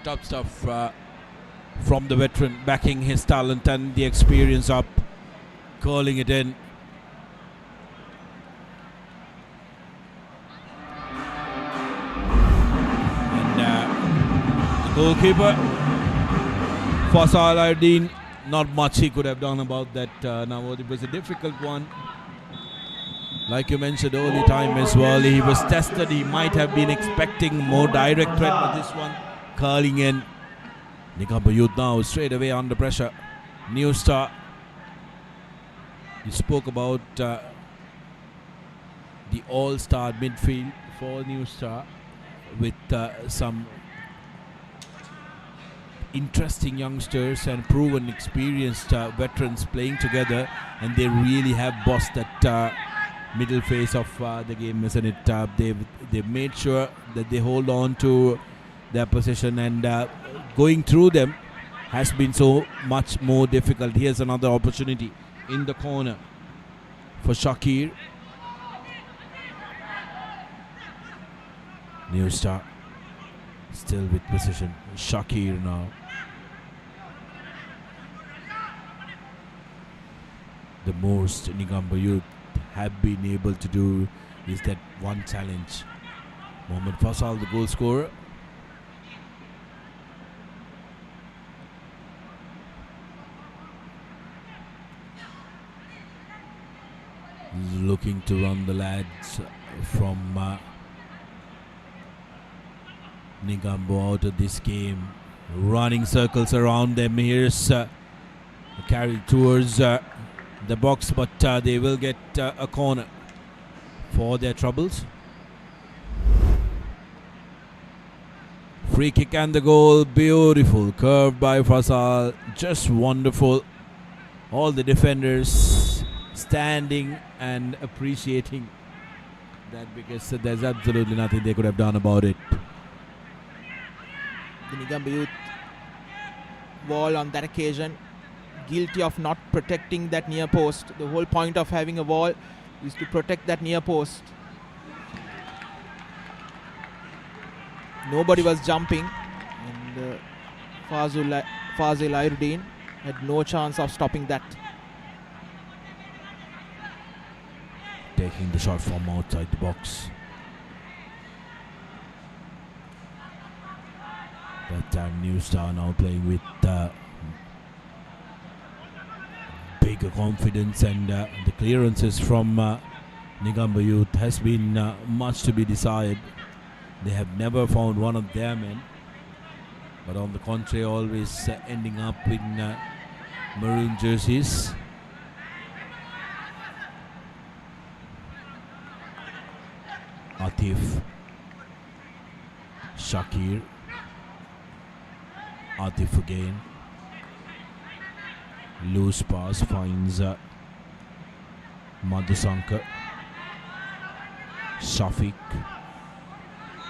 Top stuff from the veteran, backing his talent and the experience up, calling it in. And the goalkeeper, Fasal Ardeen, not much he could have done about that. Now it was a difficult one. Like you mentioned early time as well, he was tested. He might have been expecting more direct threat, but this one curling in. Negombo Youth now straight away under pressure. New Star. You spoke about the all-star midfield for New Star with some interesting youngsters and proven experienced veterans playing together, and they really have bossed that middle phase of the game, isn't it? They've made sure that they hold on to their position, and going through them has been so much more difficult. Here's another opportunity in the corner for Shakir. New Star Still with precision. Shakir now. The most Negombo Youth have been able to do is that one challenge. Mohamed Fasal, the goal scorer. Looking to run the lads from Negombo out of this game. Running circles around them. Here's carried towards the box, but they will get a corner for their troubles. Free kick and the goal. Beautiful curve by Fasal. Just wonderful. All the defenders standing and appreciating that, because there's absolutely nothing they could have done about it. The Negombo Youth wall on that occasion, guilty of not protecting that near post. The whole point of having a wall is to protect that near post. Nobody was jumping, and Fazil Ayruddin had no chance of stopping that. Taking the shot from outside the box. That time New Star now playing with bigger confidence, and the clearances from Negombo Youth has been much to be desired. They have never found one of their men, but on the contrary always ending up in maroon jerseys. Atif, Shakir, Atif again. Loose pass finds Madhusankar. Shafiq.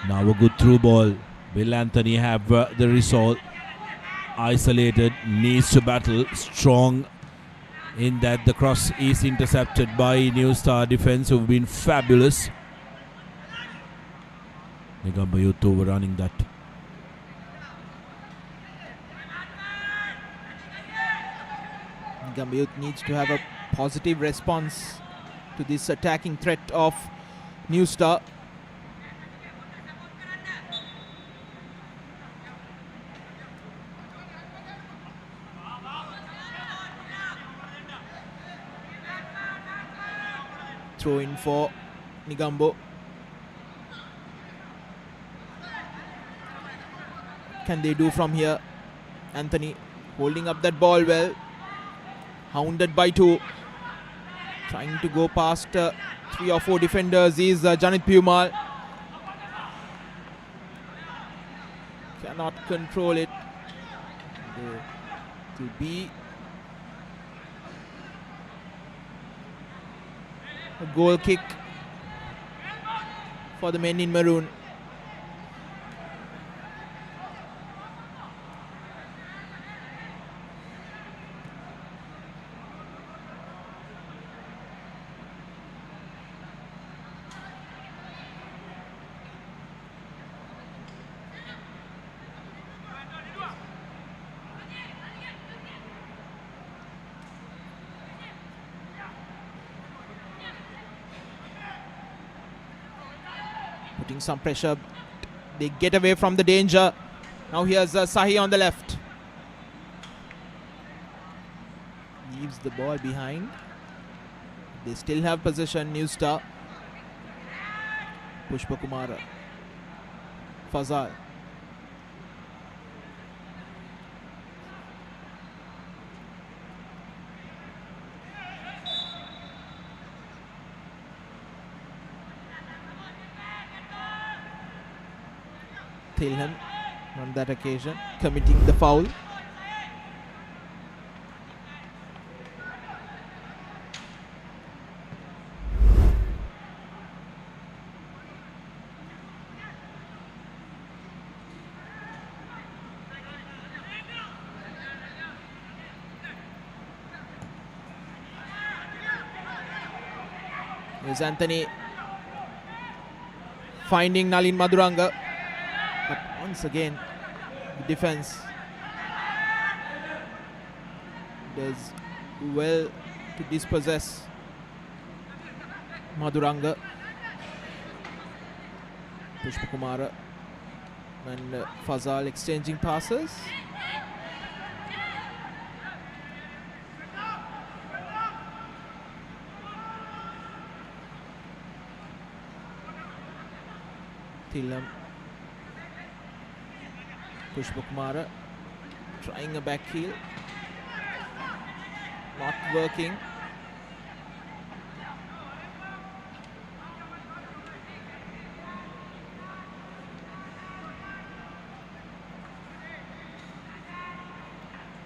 Now a good through ball. Will Anthony have the result? Isolated, needs to battle. Strong in that the cross is intercepted by New Star defense, who've been fabulous. Negombo Youth overrunning that. Negombo Youth needs to have a positive response to this attacking threat of New Star. Throw in for Negombo. Can they do from here? Anthony holding up that ball well. Hounded by two. Trying to go past 3 or 4 defenders is Janit Piumal. Cannot control it. To be a goal kick for the men in maroon. Putting some pressure. They get away from the danger. Now here's Sahi on the left. Leaves the ball behind. They still have possession, New Star. Pushpa Kumara. Fazal. Tilham on that occasion committing the foul. Here's Anthony finding Nalin Maduranga. Once again, the defense does well to dispossess Maduranga. Pushpakumara and Fazal exchanging passes. Thilam. Pushpakumara trying a back heel. Not working.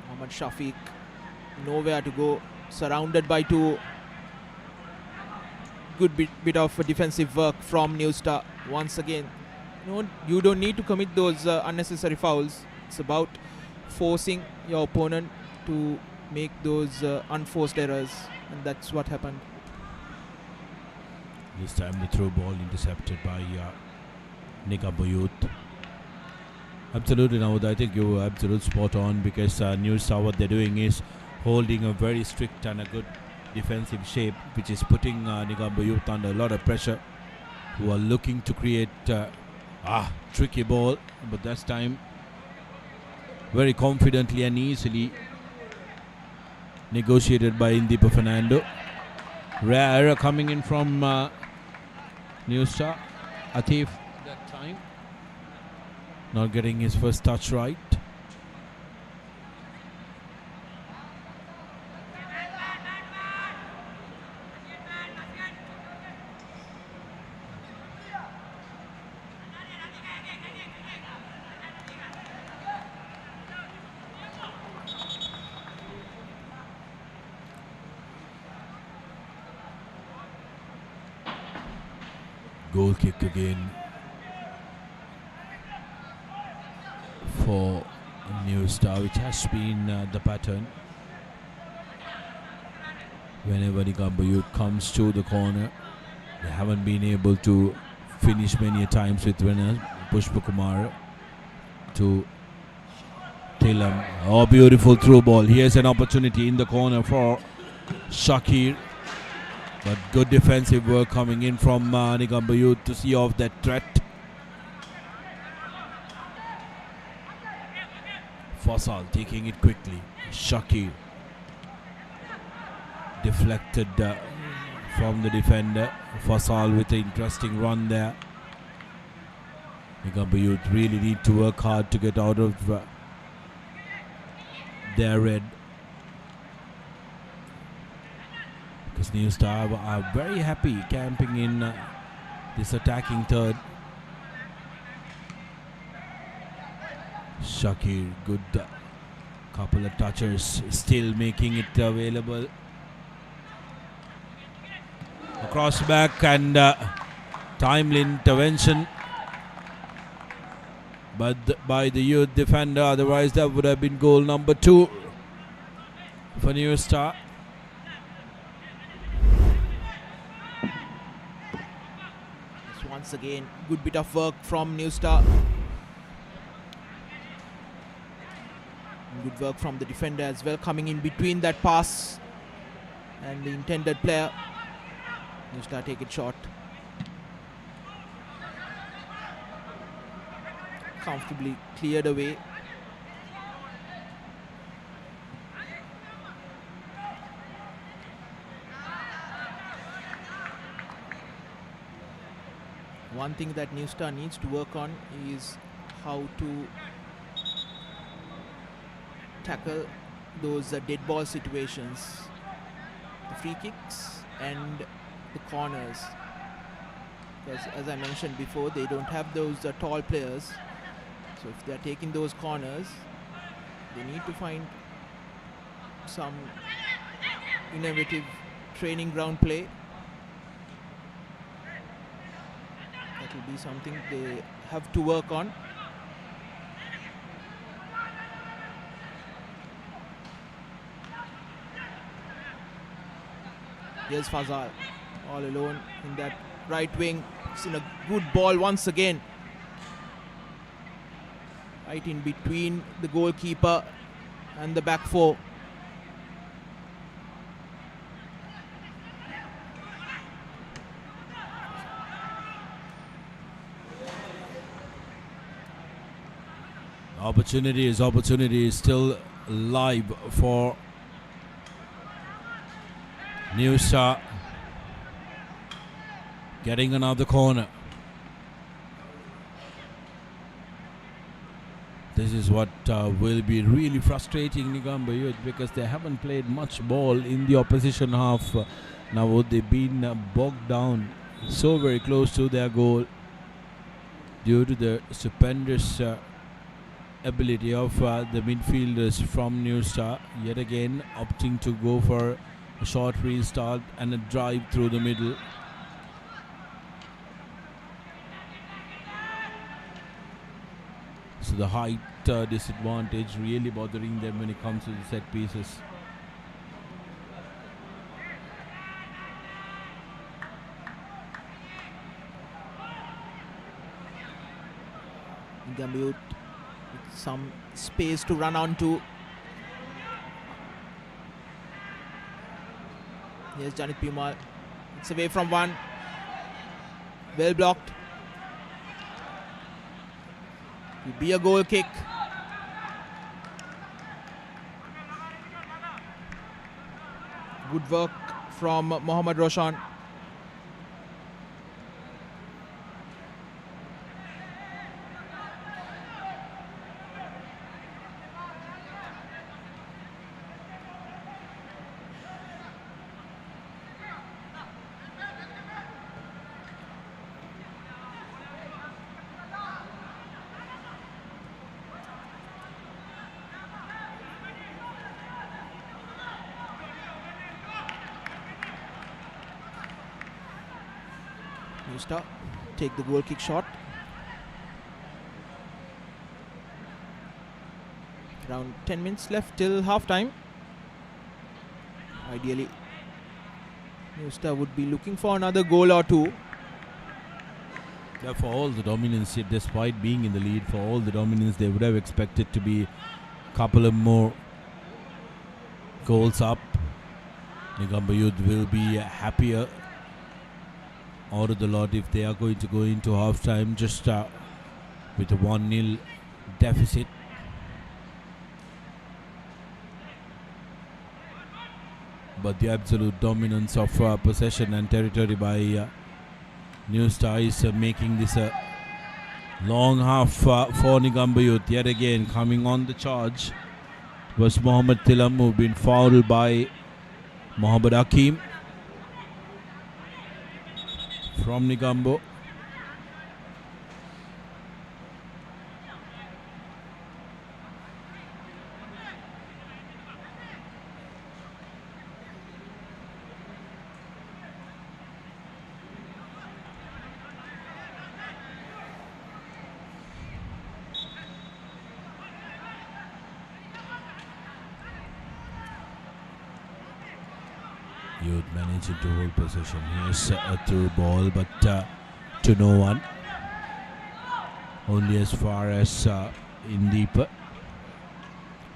Mohammad Shafiq nowhere to go, surrounded by two. Good bit of defensive work from New Star. Once again, you don't need to commit those unnecessary fouls. It's about forcing your opponent to make those unforced errors, and that's what happened. This time the throw ball intercepted by Negombo Youth. Absolutely, now I think you're absolutely spot on, because New Star, what they're doing is holding a very strict and a good defensive shape, which is putting Negombo Youth under a lot of pressure, who are looking to create tricky ball, but this time very confidently and easily negotiated by Indipa Fernando. Rare error coming in from New Star. Atif that time not getting his first touch right. Goal kick again for New Star, which has been the pattern. Whenever Negombo Youth comes to the corner, they haven't been able to finish many times with winners. Pushpakumara to Thilam. Oh, beautiful through ball. Here's an opportunity in the corner for Shakir. But good defensive work coming in from Negombo Youth to see off that threat. Fasal taking it quickly. Shakir deflected from the defender. Fasal with an interesting run there. Negombo Youth really need to work hard to get out of their red. Because New Star are very happy camping in this attacking third. Shakir, good couple of touches, still making it available. Across back and timely intervention but by the youth defender, otherwise that would have been goal number 2 for New Star. Once again, good bit of work from New Star. Good work from the defender as well, coming in between that pass and the intended player. New Star take it short. Comfortably cleared away. One thing that New Star needs to work on is how to tackle those dead ball situations, the free kicks and the corners. Because as I mentioned before, they don't have those tall players. So if they're taking those corners, they need to find some innovative training ground play. That will be something they have to work on. Here's Fazal, all alone in that right wing. It's in a good ball once again. right in between the goalkeeper and the back four. Opportunity is still live for New Star. Getting another corner. This is what will be really frustrating Negombo Youth, because they haven't played much ball in the opposition half. Now they've been bogged down so very close to their goal due to the stupendous ability of the midfielders from New Star, yet again opting to go for a short restart and a drive through the middle. So the height disadvantage really bothering them when it comes to the set pieces. Negombo Youth with some space to run onto. Here's Janit Pimal. It's away from one. Well blocked. Will be a goal kick. Good work from Mohammad Roshan. New Star take the goal kick shot. Around 10 minutes left till half time. Ideally, New Star would be looking for another goal or two. Yeah, for all the dominance, despite being in the lead, for all the dominance, they would have expected to be a couple of more goals up. Negombo Youth will be happier out of the lot if they are going to go into half time just with a 1-0 deficit. But the absolute dominance of possession and territory by New Star is making this a long half for Negombo Youth. Yet again coming on the charge was Mohammad Tilam, who've been fouled by Mohammad Hakim from Negombo. Youth managing to hold possession. Here's a through ball, but to no one. Only as far as Indeepa,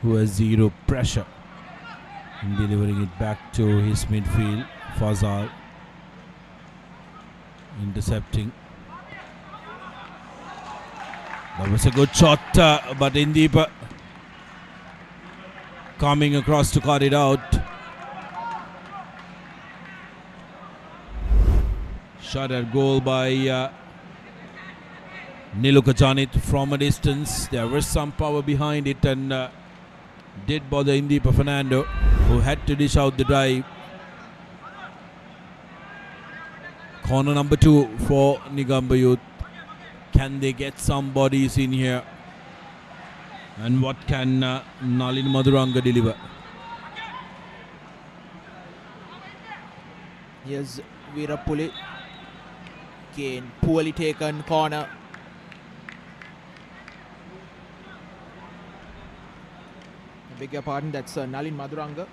who has zero pressure in delivering it back to his midfield. Fazal intercepting. That was a good shot, but Indeepa coming across to cut it out. Shot at goal by Niluka Janit from a distance. There was some power behind it and did bother Indeepa Fernando, who had to dish out the drive. Corner number 2 for Negombo Youth. Can they get some bodies in here? And what can Nalin Maduranga deliver? Here's Virapuli. Again, poorly taken corner. I beg your pardon, that's Nalin Maduranga.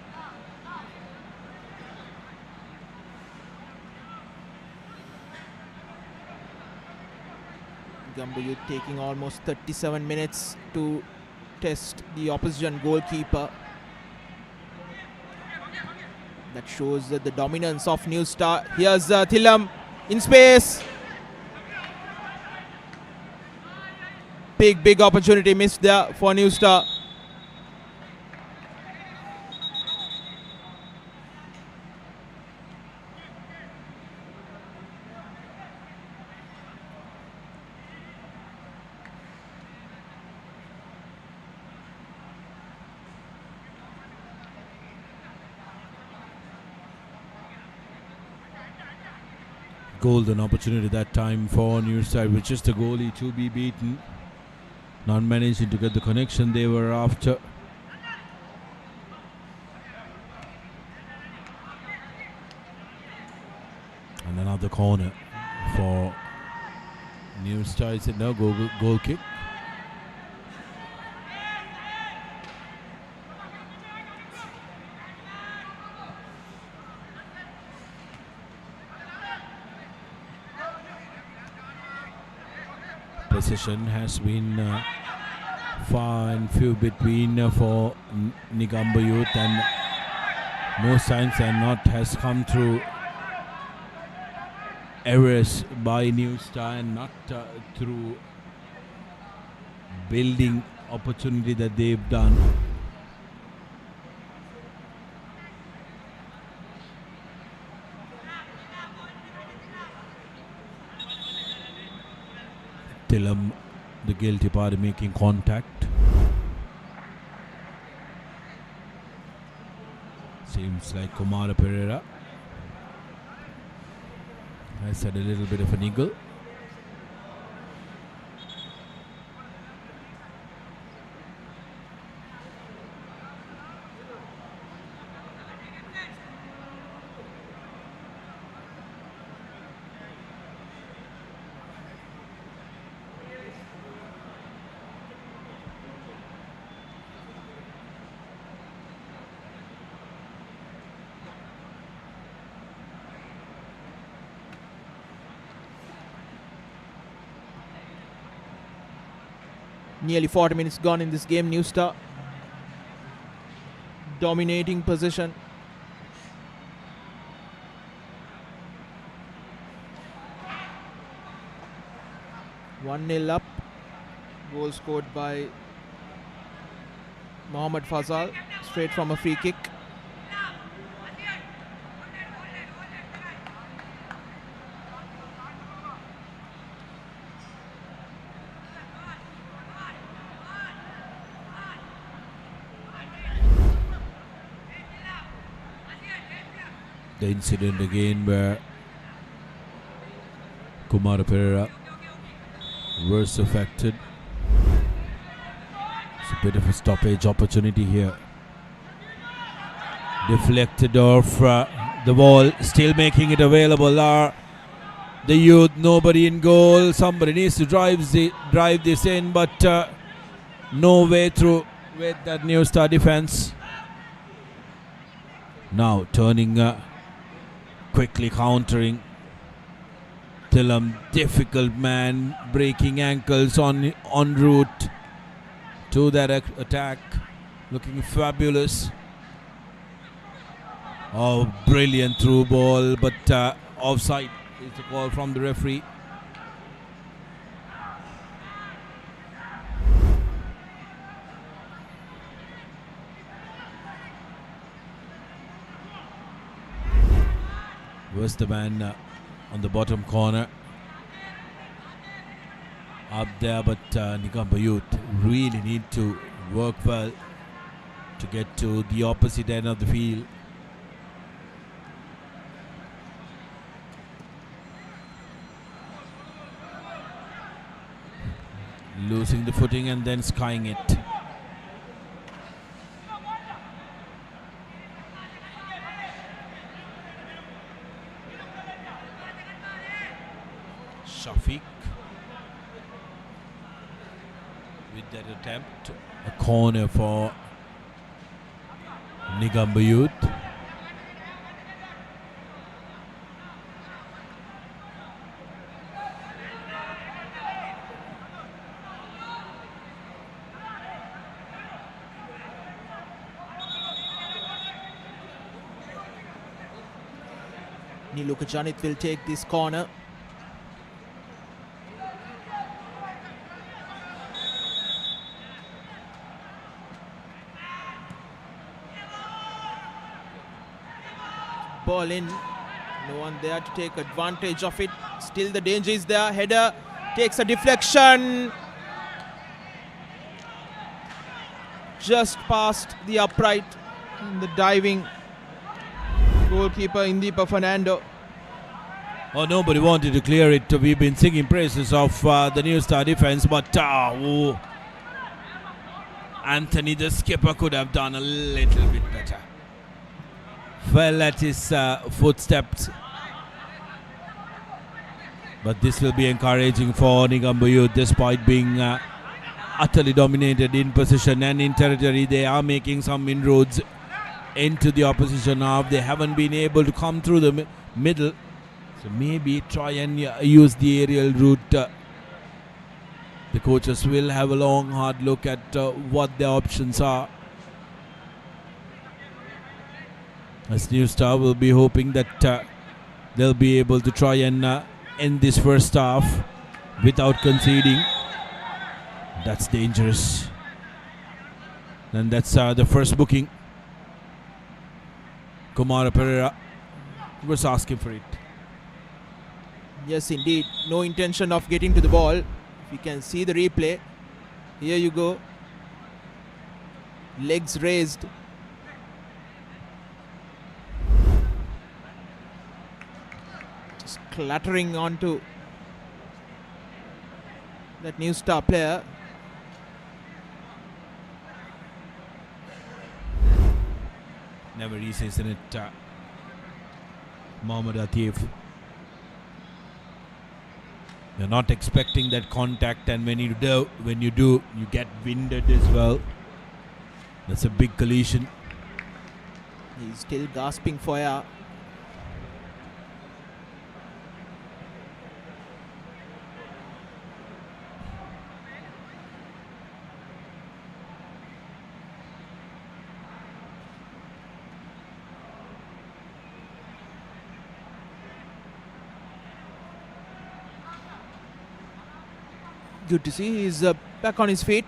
Negombo Youth taking almost 37 minutes to test the opposition goalkeeper. That shows the dominance of New Star. Here's Thilam in space. Big opportunity missed there for New Star. Golden opportunity that time for New Star, with just a goalie to be beaten. Not managing to get the connection they were after. And another corner for New Star. It's a goal kick. Precision has been far and few between for Negombo Youth, and most times and not has come through errors by New Star and not through building opportunity that they've done. Thilam, the guilty party, making contact. Seems like Kumara Pereira has had a little bit of a niggle. Nearly 40 minutes gone in this game. New Star dominating position. One 0 up. Goal scored by Mohammad Fazal, straight from a free kick. The incident again where Kumara Pereira was affected. It's a bit of a stoppage opportunity here. Deflected off the ball, still making it available are the Youth. Nobody in goal. Somebody needs to drive this in, but no way through with that New Star defense. Now turning, quickly countering. Thilam, difficult man, breaking ankles en route to that attack, looking fabulous. Oh, brilliant through ball, but offside is the call from the referee. Was the man on the bottom corner up there, but Negombo Youth really need to work well to get to the opposite end of the field. Losing the footing and then skying it. Shafiq with that attempt, a corner for Negombo Youth. Niluka Janit will take this corner. Ball in. No one there to take advantage of it. Still the danger is there. Header takes a deflection. Just past the upright. And the diving goalkeeper Indipa Fernando. Oh, nobody wanted to clear it. We've been singing praises of the New Star defense, but Anthony, the skipper, could have done a little bit better. Fell at his footsteps. But this will be encouraging for Negombo Youth, despite being utterly dominated in position and in territory. They are making some inroads into the opposition half. They haven't been able to come through the middle. So maybe try and use the aerial route. The coaches will have a long, hard look at what their options are. As New Star will be hoping that they'll be able to try and end this first half without conceding. That's dangerous. And that's the first booking. Kumara Pereira was asking for it. Yes, indeed. No intention of getting to the ball. If you can see the replay. Here you go. Legs raised. Just clattering onto that New Star player. Never easy, isn't it? Mohammad Atif. You're not expecting that contact, and when you do, you get winded as well. That's a big collision. He's still gasping for air. Good to see he's back on his feet.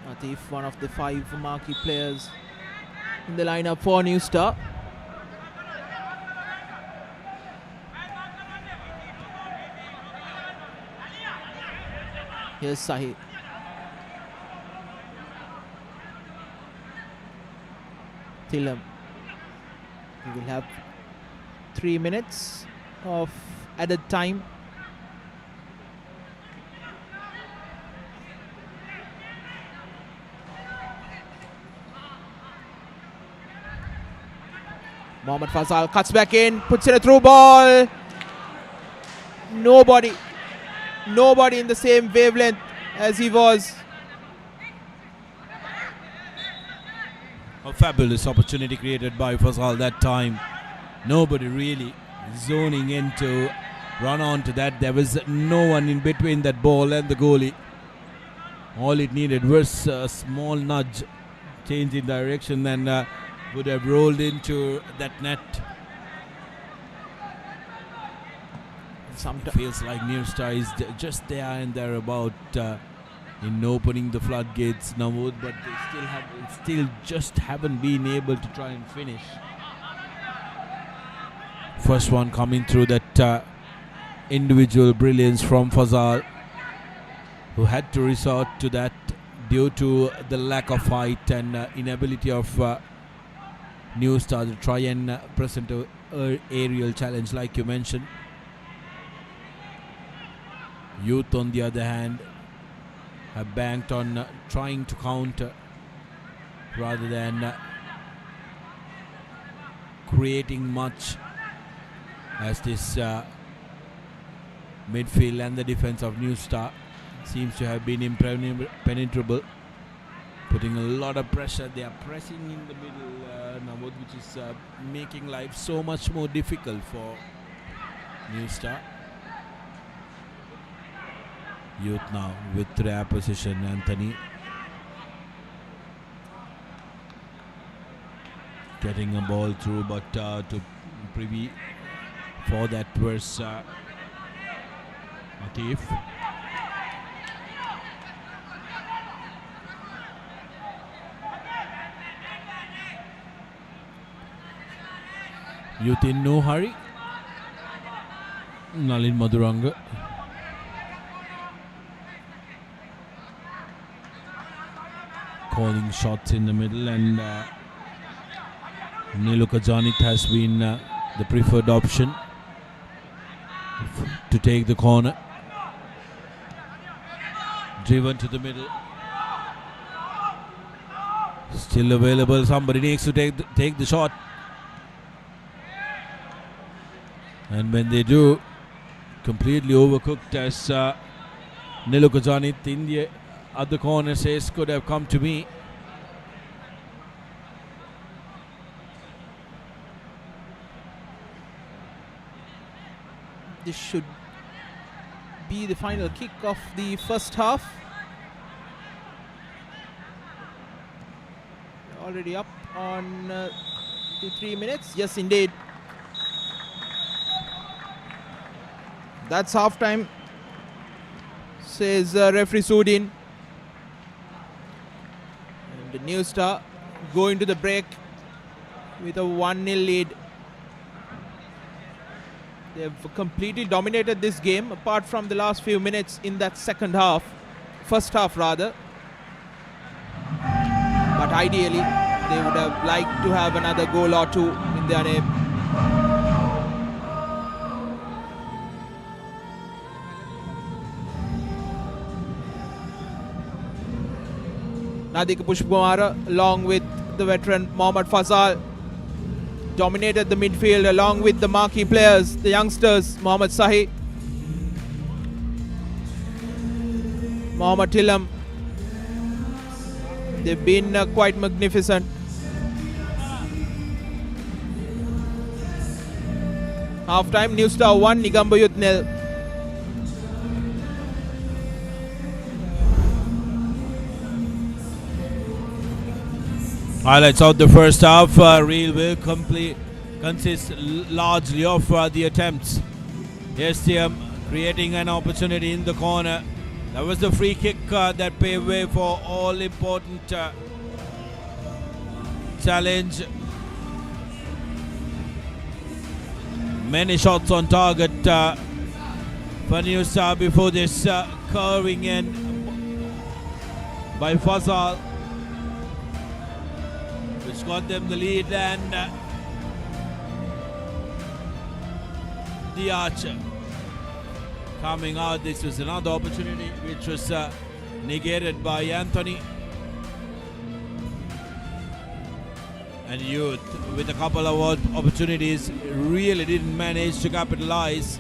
Atif, one of the 5 marquee players in the lineup for New Star. Here's Sahi. Thilam. We will have 3 minutes of added time. Mohammad Fazal cuts back in, puts in a through ball. Nobody in the same wavelength as he was. A fabulous opportunity created by Fazal that time. Nobody really zoning in to run on to that. There was no one in between that ball and the goalie. All it needed was a small nudge, change in direction, and would have rolled into that net. It feels like New Star is just there and thereabout in opening the floodgates, Namood, but they still just haven't been able to try and finish. First one coming through that individual brilliance from Fazal, who had to resort to that due to the lack of height and inability of New Star to try and present an aerial challenge like you mentioned. Youth, on the other hand, have banked on trying to counter rather than creating much, as this midfield and the defense of New Star seems to have been impenetrable. putting a lot of pressure. They are pressing in the middle now, which is making life so much more difficult for New Star. Youth now with their position, Anthony getting a ball through, but to privy for that was Atif. Youth in no hurry. Nalin Maduranga. Calling shots in the middle, and Niluka Janit has been the preferred option to take the corner. Driven to the middle. Still available. Somebody needs to take the shot. And when they do, completely overcooked, as Niluka Janit in the other corner says, could have come to me. This should be the final kick of the first half. Already up on the 3 minutes. Yes, indeed. That's half time, says referee Sudin. And the New Star going to the break with a 1-0 lead. They've completely dominated this game apart from the last few minutes in that second half, first half rather. But ideally, they would have liked to have another goal or two in their name. Nadika Pushpkumara along with the veteran Mohammad Fazal dominated the midfield along with the marquee players, the youngsters, Mohammad Sahi, Mohammad Tilam. They've been quite magnificent. Half time, New Star 1, Negombo Youth 0. Highlights of the first half. Real will consist largely of the attempts. STM creating an opportunity in the corner. That was the free kick that paved way for all important challenge. Many shots on target for New Star before this curving in by Fazal, which got them the lead, and the Archer coming out. This was another opportunity which was negated by Anthony. And Youth with a couple of opportunities really didn't manage to capitalize.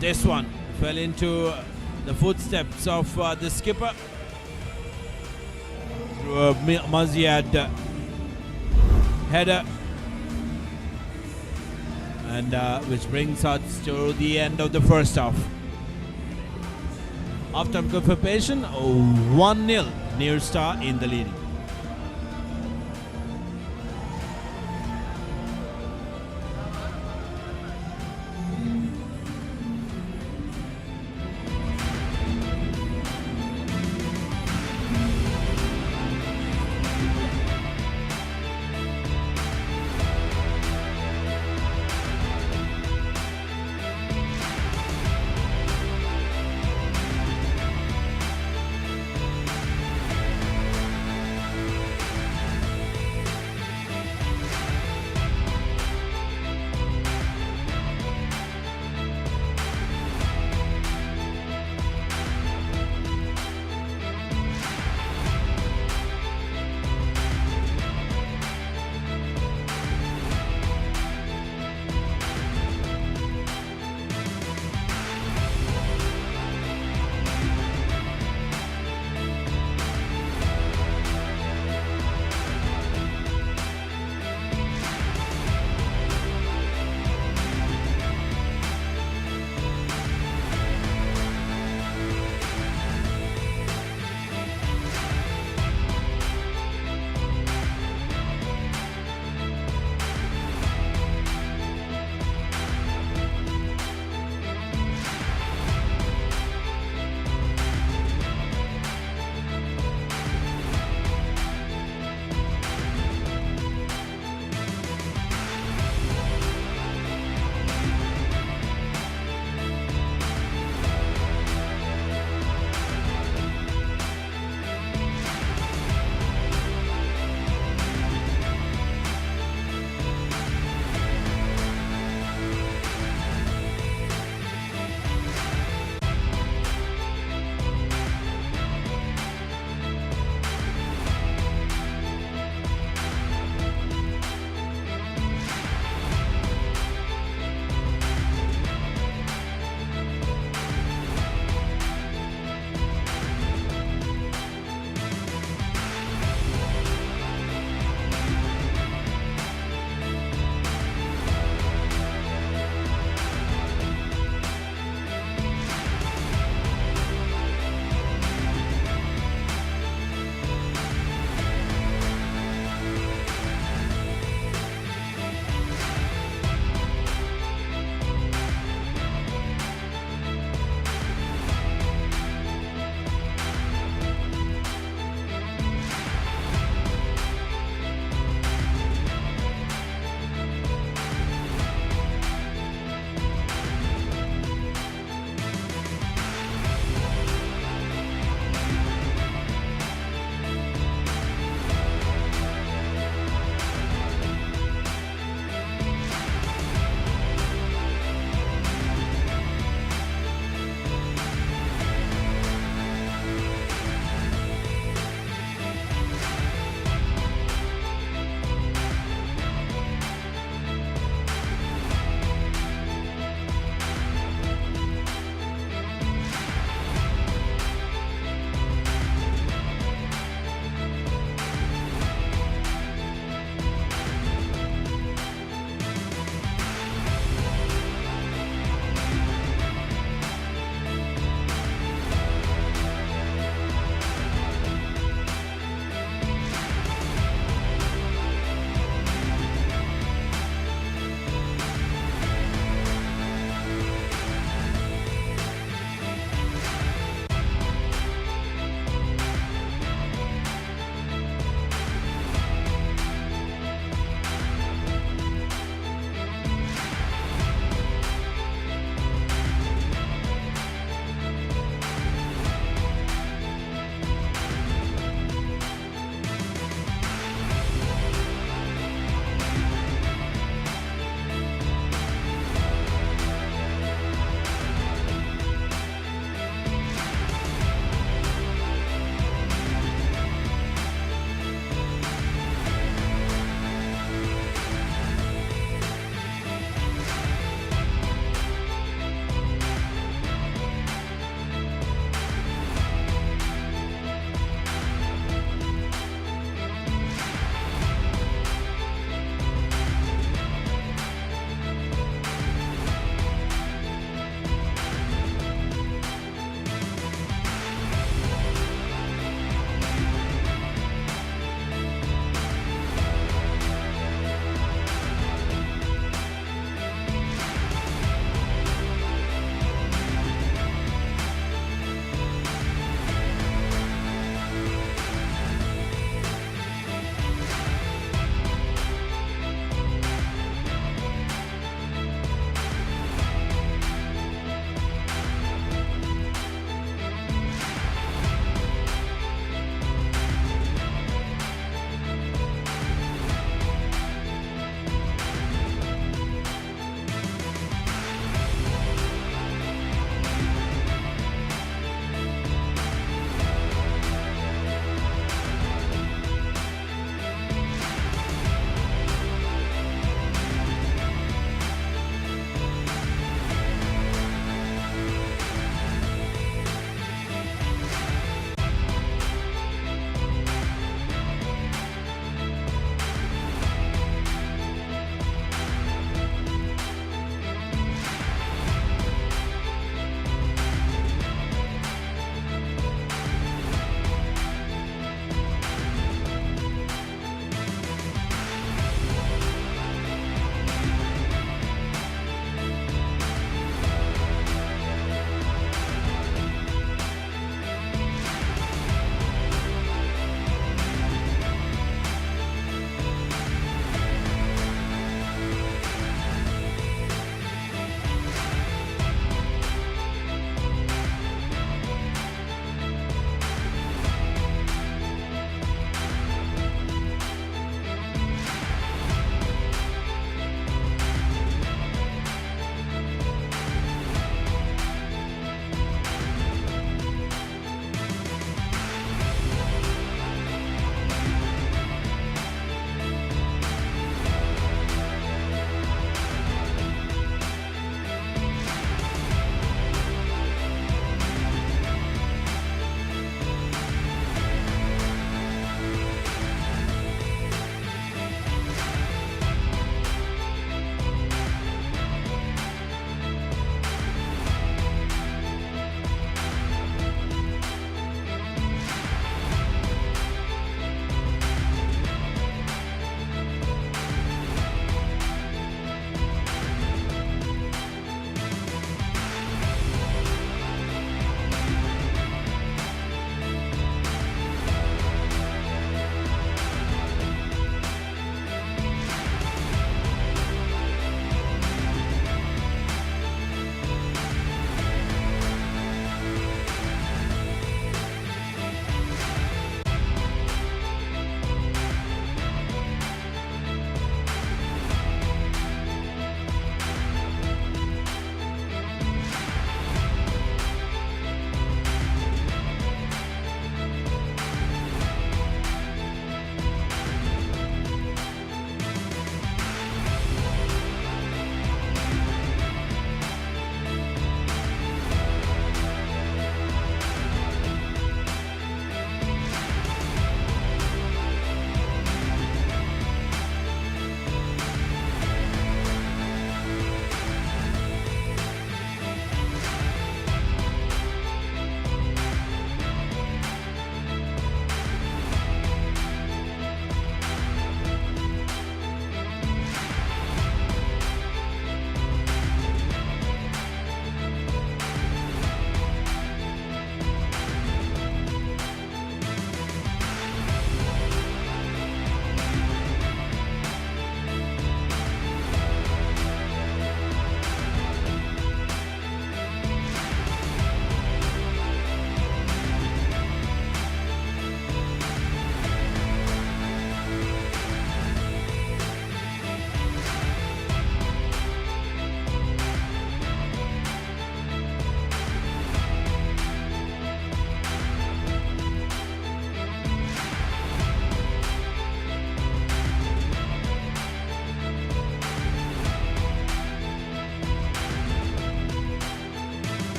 This one fell into the footsteps of the skipper. Maziad header, and which brings us to the end of the first half. After confirmation, 1-0 New Star in the lead.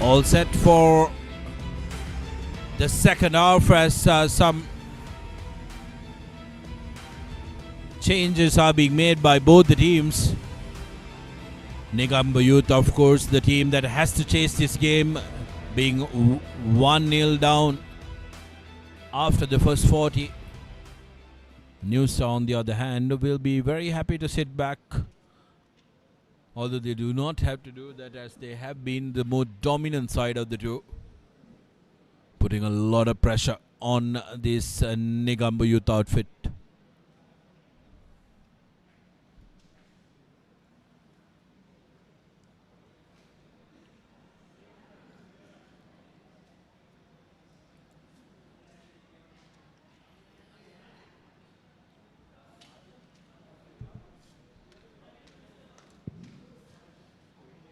All set for the second half as some changes are being made by both the teams. Negombo Youth, of course, the team that has to chase this game, being 1-0 down after the first 40. New Star, on the other hand, will be very happy to sit back, although they do not have to do that as they have been the more dominant side of the two, putting a lot of pressure on this Negombo Youth outfit.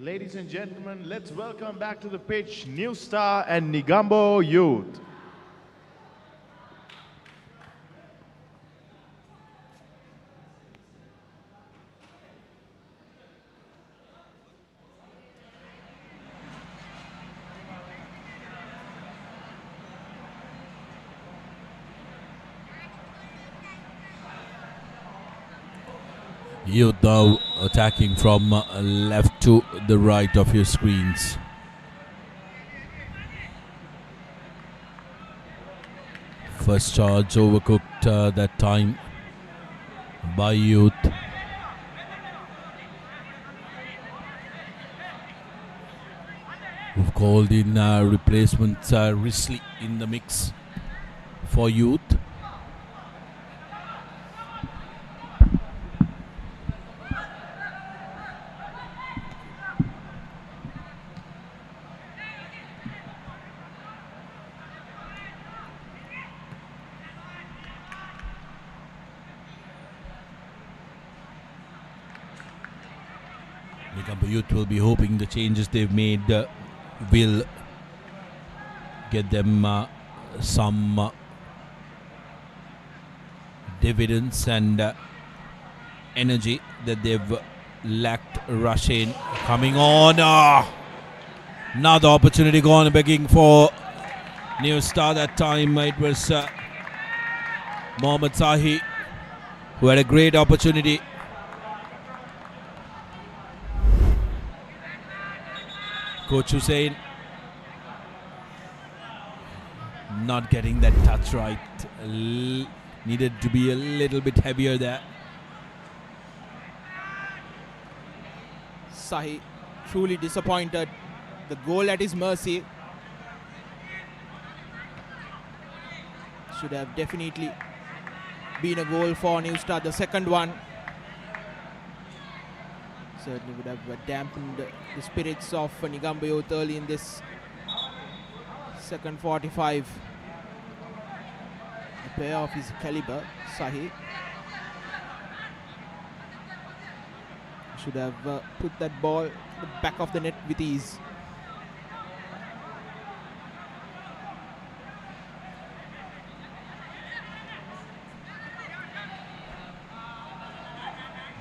Ladies and gentlemen, let's welcome back to the pitch New Star and Negombo Youth. Youth now attacking from left to the right of your screens. First charge overcooked that time by Youth. Who've called in replacements Risley in the mix for Youth. Negombo Youth will be hoping the changes they've made will get them some dividends and energy that they've lacked. Rush in, coming on. Another opportunity gone, begging for New Star. That time it was Mohammad Sahi who had a great opportunity. Coach Hussain not getting that touch right. Needed to be a little bit heavier there. Sahi truly disappointed. The goal at his mercy. Should have definitely been a goal for New Star. The second one certainly would have dampened the spirits of Negombo Youth early in this second 45. A player of his caliber, Sahi, should have put that ball in the back of the net with ease.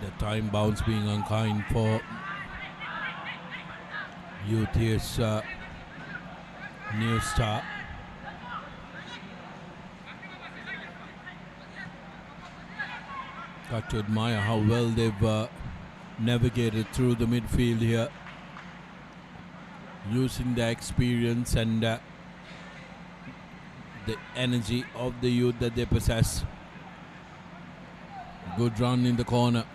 The time bounce being unkind for Youth. Here's New Star. Got to admire how well they've navigated through the midfield here, using the experience and the energy of the youth that they possess. Good run in the corner.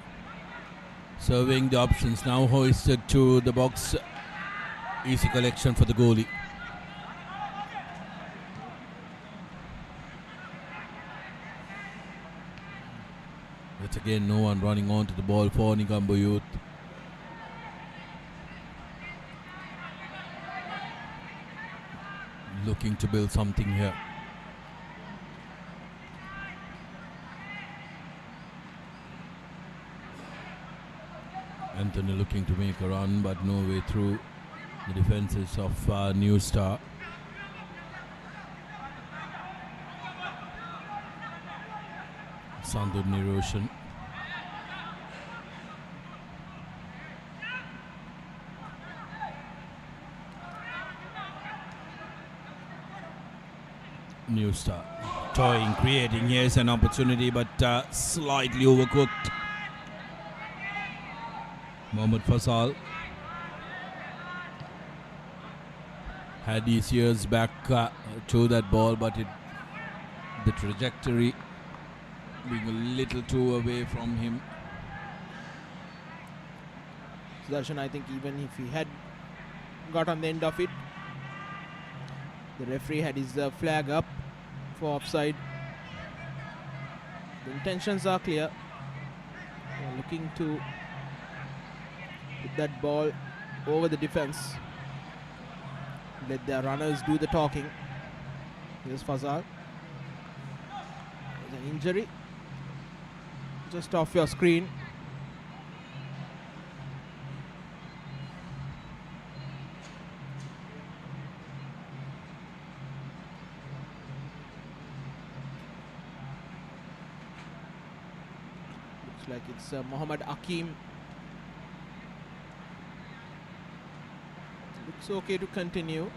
Serving the options, now hoisted to the box. Easy collection for the goalie. But again, no one running onto the ball for Negombo Youth. Looking to build something here. Anthony looking to make a run, but no way through the defenses of New Star. Sandur Niroshan. New start. Toying, creating. Here's an opportunity, but slightly overcooked. Mohammad Fasal had his ears back to that ball, but the trajectory being a little too away from him. Sudarshan, I think even if he had got on the end of it, the referee had his flag up for offside. The intentions are clear. They're looking to put that ball over the defense. Let their runners do the talking. Here's Fazal. There's an injury just off your screen. Looks like it's Muhammad Akim. Looks okay to continue.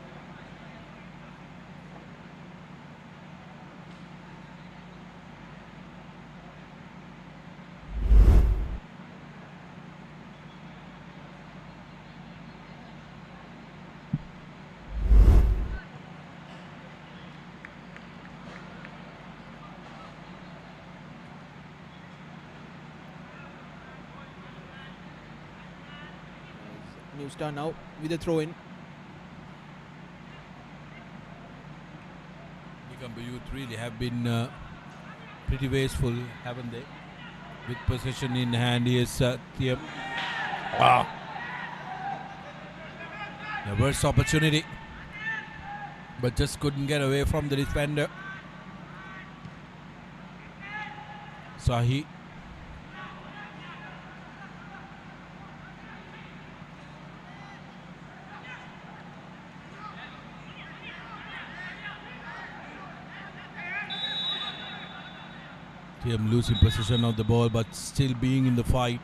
New star now with a throw in. Negombo Youth really have been pretty wasteful, haven't they? With possession in hand, here's Thiam. The worst opportunity, but just couldn't get away from the defender. Sahi. Thiam losing possession of the ball, but still being in the fight,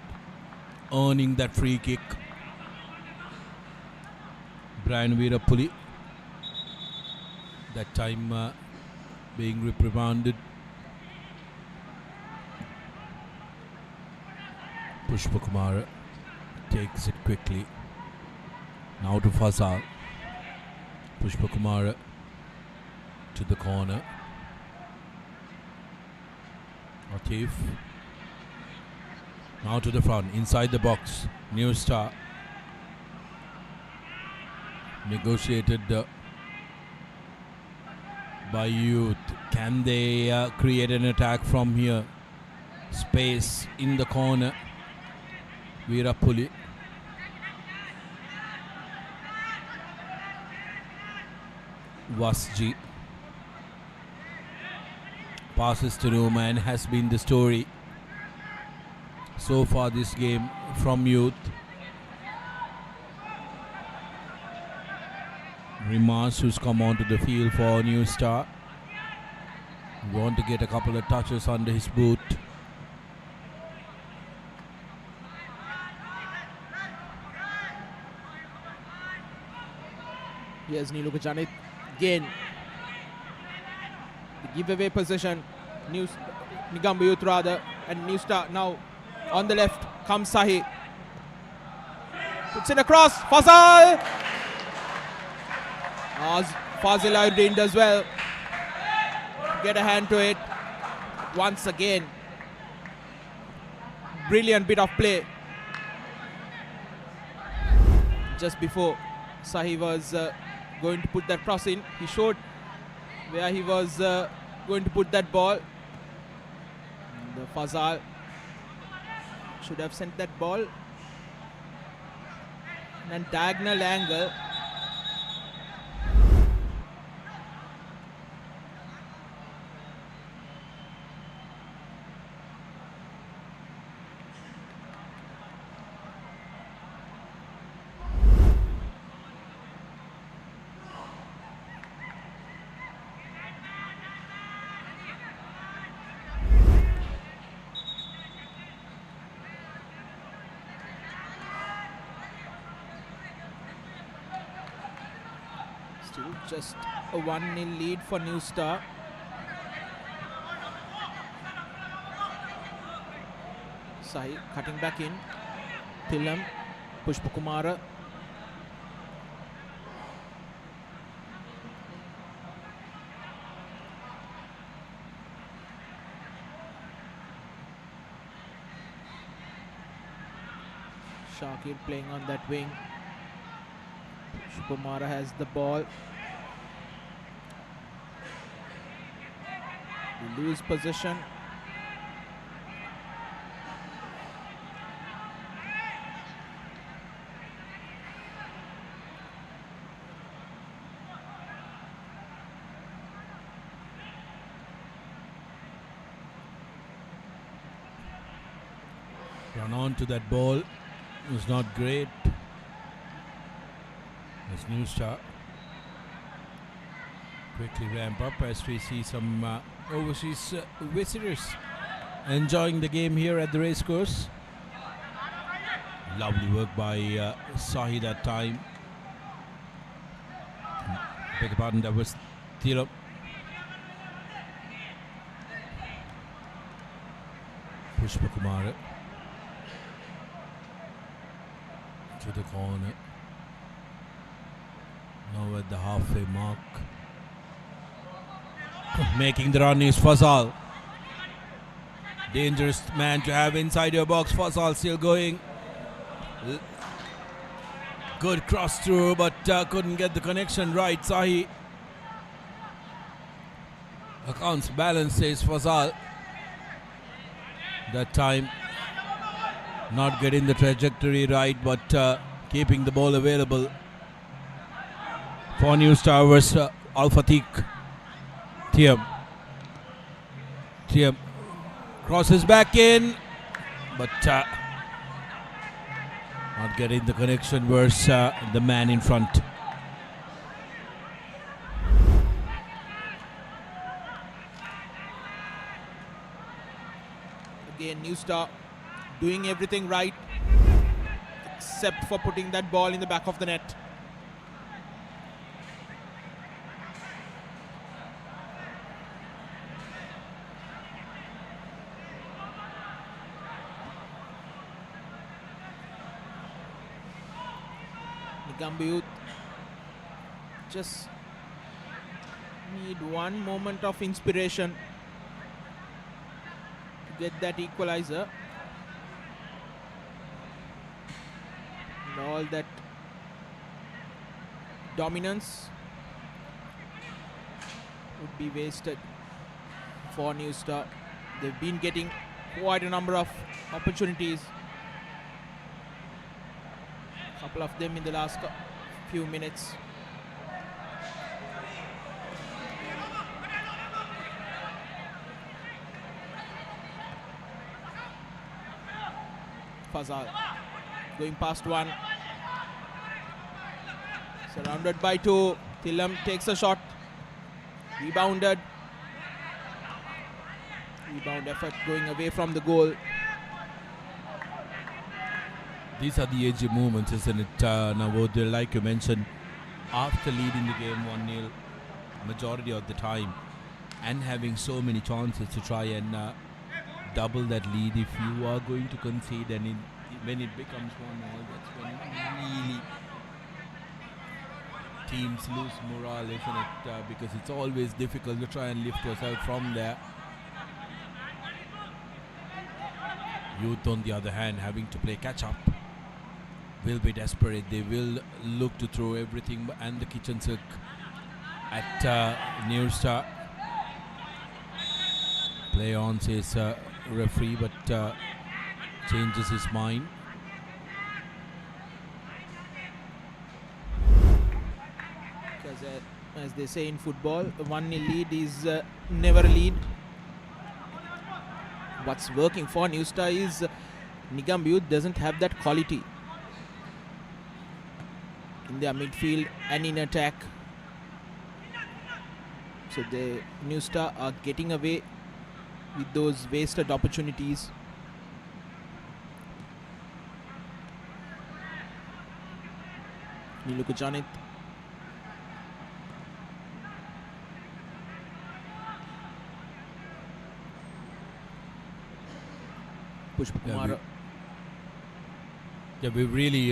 earning that free kick. Brian Veerapulli, that time being reprimanded. Pushpa Kumar takes it quickly. Now to Fazal. Pushpa Kumar to the corner. Atif. Now to the front, inside the box. New star. Negotiated by Youth. Can they create an attack from here? Space in the corner. Veerapulli. Wasji. Passes to Roman has been the story so far this game from Youth. Rimas, who's come onto the field for a new start. We want to get a couple of touches under his boot. Here's Niluka Janit again. The giveaway possession. Negombo Youth rather, and New Star now on the left comes Sahi. Puts in across. Fazal. Fazil Ayuddin does well. Get a hand to it once again. Brilliant bit of play. Just before Sahi was going to put that cross in, he showed where he was going to put that ball. The Fazal should have sent that ball in a diagonal angle. Still just a 1-0 lead for New Star. Sahi cutting back in. Tillam, Pushpakumara. Shakir playing on that wing. Pushpakumara has the ball. We lose possession. Run on to that ball. It was not great. As New Star quickly ramp up as we see some overseas visitors enjoying the game here at the racecourse. Lovely work by Sahi that time. Beg your pardon, that was Thilo. Pushpakumara to the corner. Now at the halfway mark. Making the run is Fazal. Dangerous man to have inside your box. Fazal still going. Good cross through, but couldn't get the connection right. Sahi accounts balance, says Fazal. That time not getting the trajectory right, but keeping the ball available for New Star versus Al Fatik. Thiam crosses back in, but not getting the connection versus the man in front. Again, New Star doing everything right except for putting that ball in the back of the net. Negombo Youth just need one moment of inspiration to get that equalizer. And all that dominance would be wasted for New Star. They've been getting quite a number of opportunities. Couple of them in the last few minutes. Fazal going past one. Surrounded by two. Tillam takes a shot. Rebounded. Rebound effort going away from the goal. These are the edgy moments, isn't it, Navodil? Like you mentioned, after leading the game 1-0 majority of the time and having so many chances to try and double that lead, if you are going to concede and when it becomes 1-0, that's when really teams lose morale, isn't it? Because it's always difficult to try and lift yourself from there. Youth, on the other hand, having to play catch-up, will be desperate. They will look to throw everything and the kitchen sink at New Star. Play on, says referee, but changes his mind. Because as they say in football, a 1-0 lead is never a lead. What's working for New Star is Negombo Youth doesn't have that quality in their midfield and in attack. So the New Star are getting away with those wasted opportunities. Niluku Janit Pushpakumara. Yeah, we really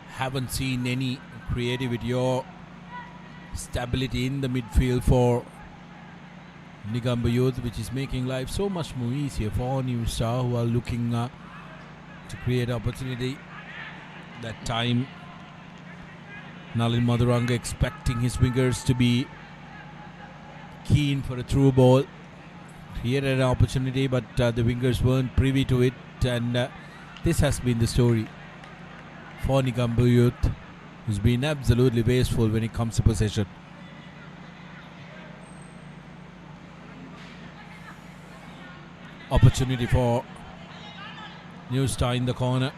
haven't seen any creativity or stability in the midfield for Negombo Youth, which is making life so much more easier for New Star, who are looking to create opportunity. That time, Nalin Madhuranga expecting his wingers to be keen for a through ball. Created an opportunity, but the wingers weren't privy to it, and this has been the story for Negombo Youth, who's been absolutely wasteful when it comes to possession. Opportunity for New Star in the corner.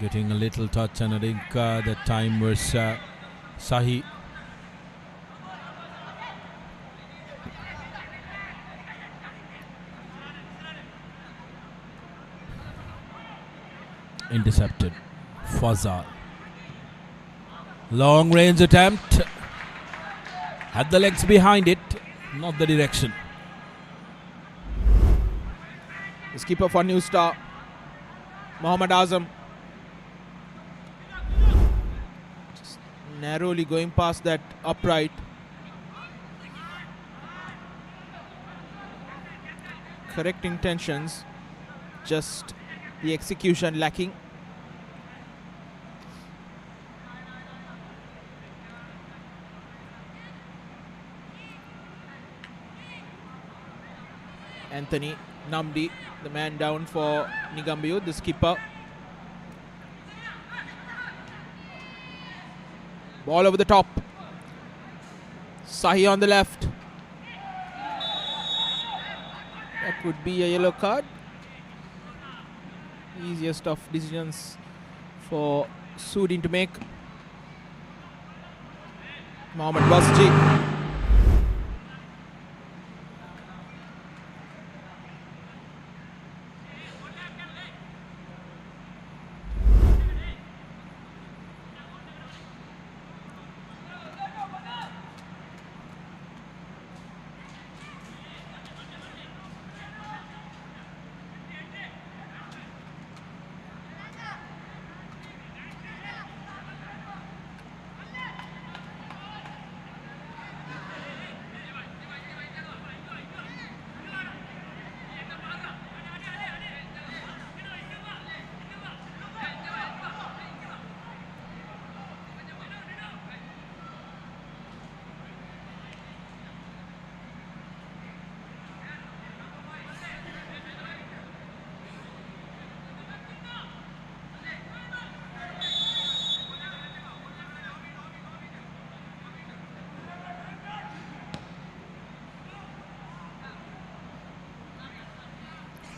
Getting a little touch, and I think that time was Sahi. Intercepted. Fazal. Long range attempt. Had the legs behind it, not the direction. The skipper for New Star, Mohammad Azam. Just narrowly going past that upright. Correct intentions, just the execution lacking. Anthony Namdi, the man down for Negombo Youth, the skipper. Ball over the top. Sahi on the left. That would be a yellow card. Easiest of decisions for Sudin to make. Mohammad Basji.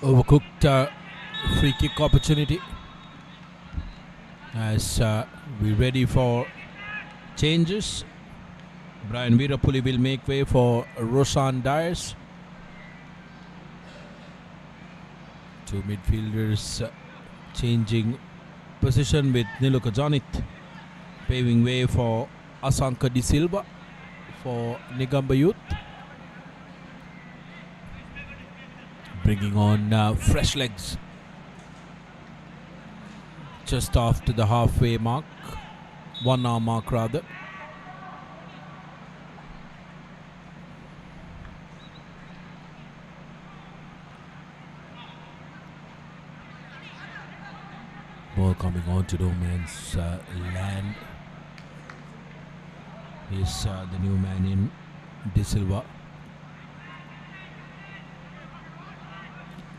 Overcooked free kick opportunity as we're ready for changes. Brian Virapuli will make way for Roshan Dyers. Two midfielders changing position, with Niluka Janit paving way for Asanka De Silva for Negombo Youth. Bringing on fresh legs just after the halfway mark, 1 hour mark rather. Ball coming on to no man's land. He's the new man in De Silva.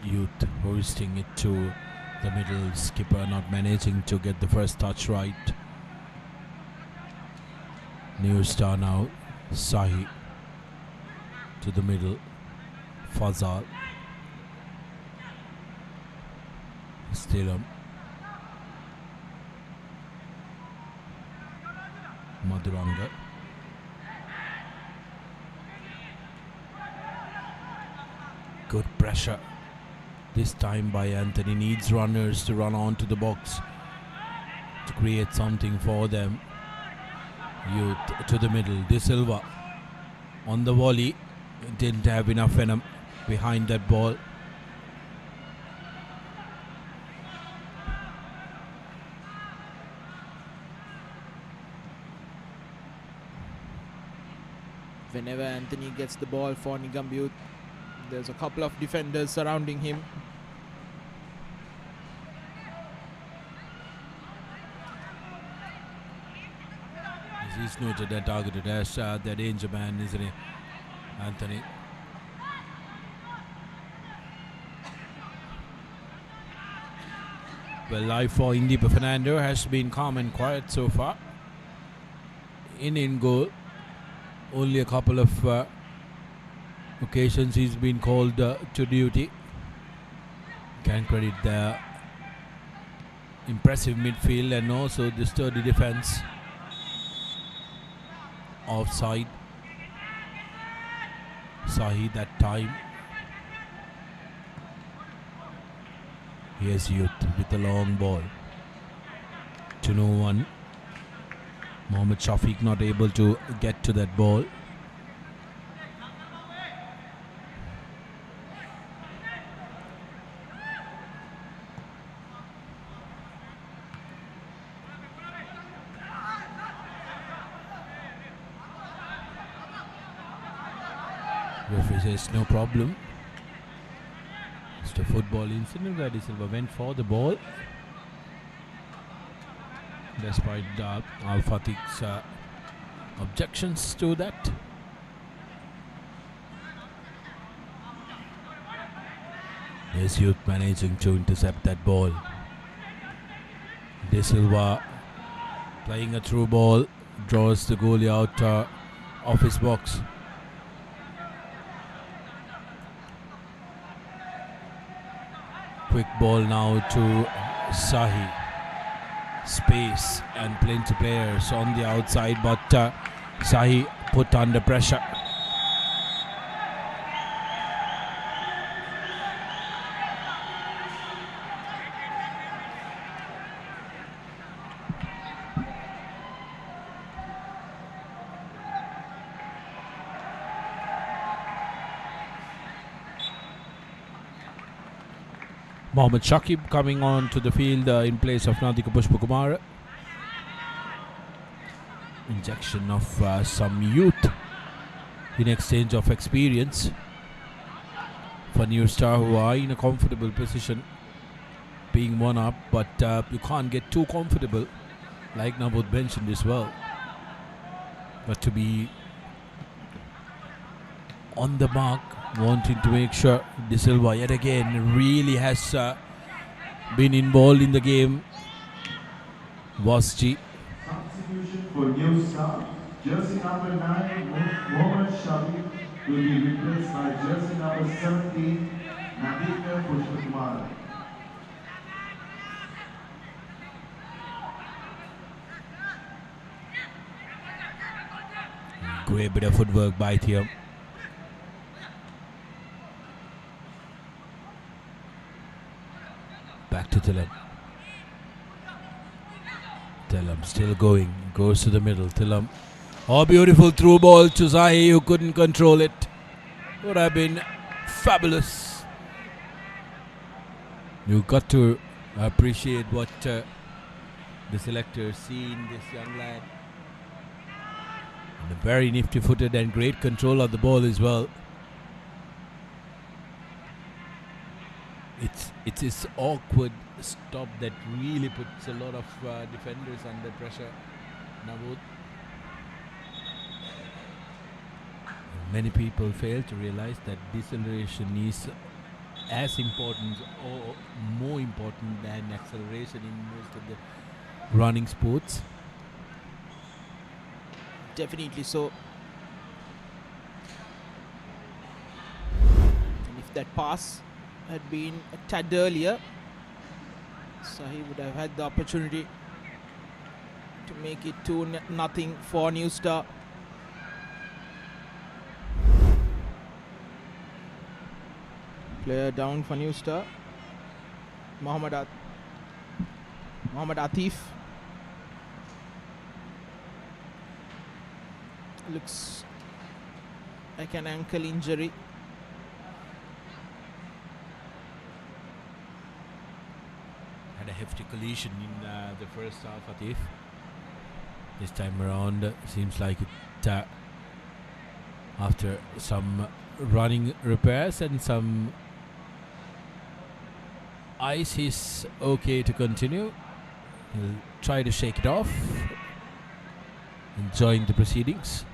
Youth hoisting it to the middle. Skipper not managing to get the first touch right. New Star now. Sahi to the middle. Fazal. Still Madhuranga. Good pressure. This time by Anthony. Needs runners to run onto the box to create something for them. Youth to the middle. De Silva on the volley. Didn't have enough venom. behind that ball. Whenever Anthony gets the ball for Negombo Youth, there's a couple of defenders surrounding him. He's noted and targeted as the danger man, isn't he, Anthony? Well, life for Indeepa Fernando has been calm and quiet so far. In goal, only a couple of occasions he's been called to duty. Can credit the impressive midfield and also the sturdy defense. Offside. Sahi that time. Here's Youth with a long ball. To no one. Mohammad Shafiq not able to get to that ball. Referee says no problem. It's a football incident where De Silva went for the ball. Despite Al Fatih's objections to that. There's Youth managing to intercept that ball. De Silva playing a through ball, draws the goalie out of his box. Quick ball now to Sahi. Space and plenty players on the outside, but Sahi put under pressure. Mohammad Shakib coming on to the field in place of Nadika Pushpakumara. Injection of some youth in exchange of experience for New Star, who are in a comfortable position, being one up, but you can't get too comfortable, like Navod mentioned as well. But to be on the mark, wanting to make sure De Silva yet again really has been involved in the game. Wasji. Substitution for New Star, jersey number 9, Mohammad Shafi will be replaced by jersey number 17, Nadika Pushpakumara. Great bit of footwork by Thiam. Back to Thilam. Thilam still going, goes to the middle. Thilam, oh, beautiful through ball to Zahi, who couldn't control it. Would have been fabulous. You got to appreciate what the selectors see in this young lad. And a very nifty footed and great control of the ball as well. It's this awkward stop that really puts a lot of defenders under pressure. Navod. Many people fail to realize that deceleration is as important or more important than acceleration in most of the running sports. Definitely so. And if that pass had been a tad earlier, so he would have had the opportunity to make it 2-0 for New Star. Player down for New Star. Mohammad Atif. Looks like an ankle injury. had a hefty collision in the first half, Atif. This time around, seems like it, after some running repairs and some ice, he's okay to continue. He'll try to shake it off, enjoying the proceedings.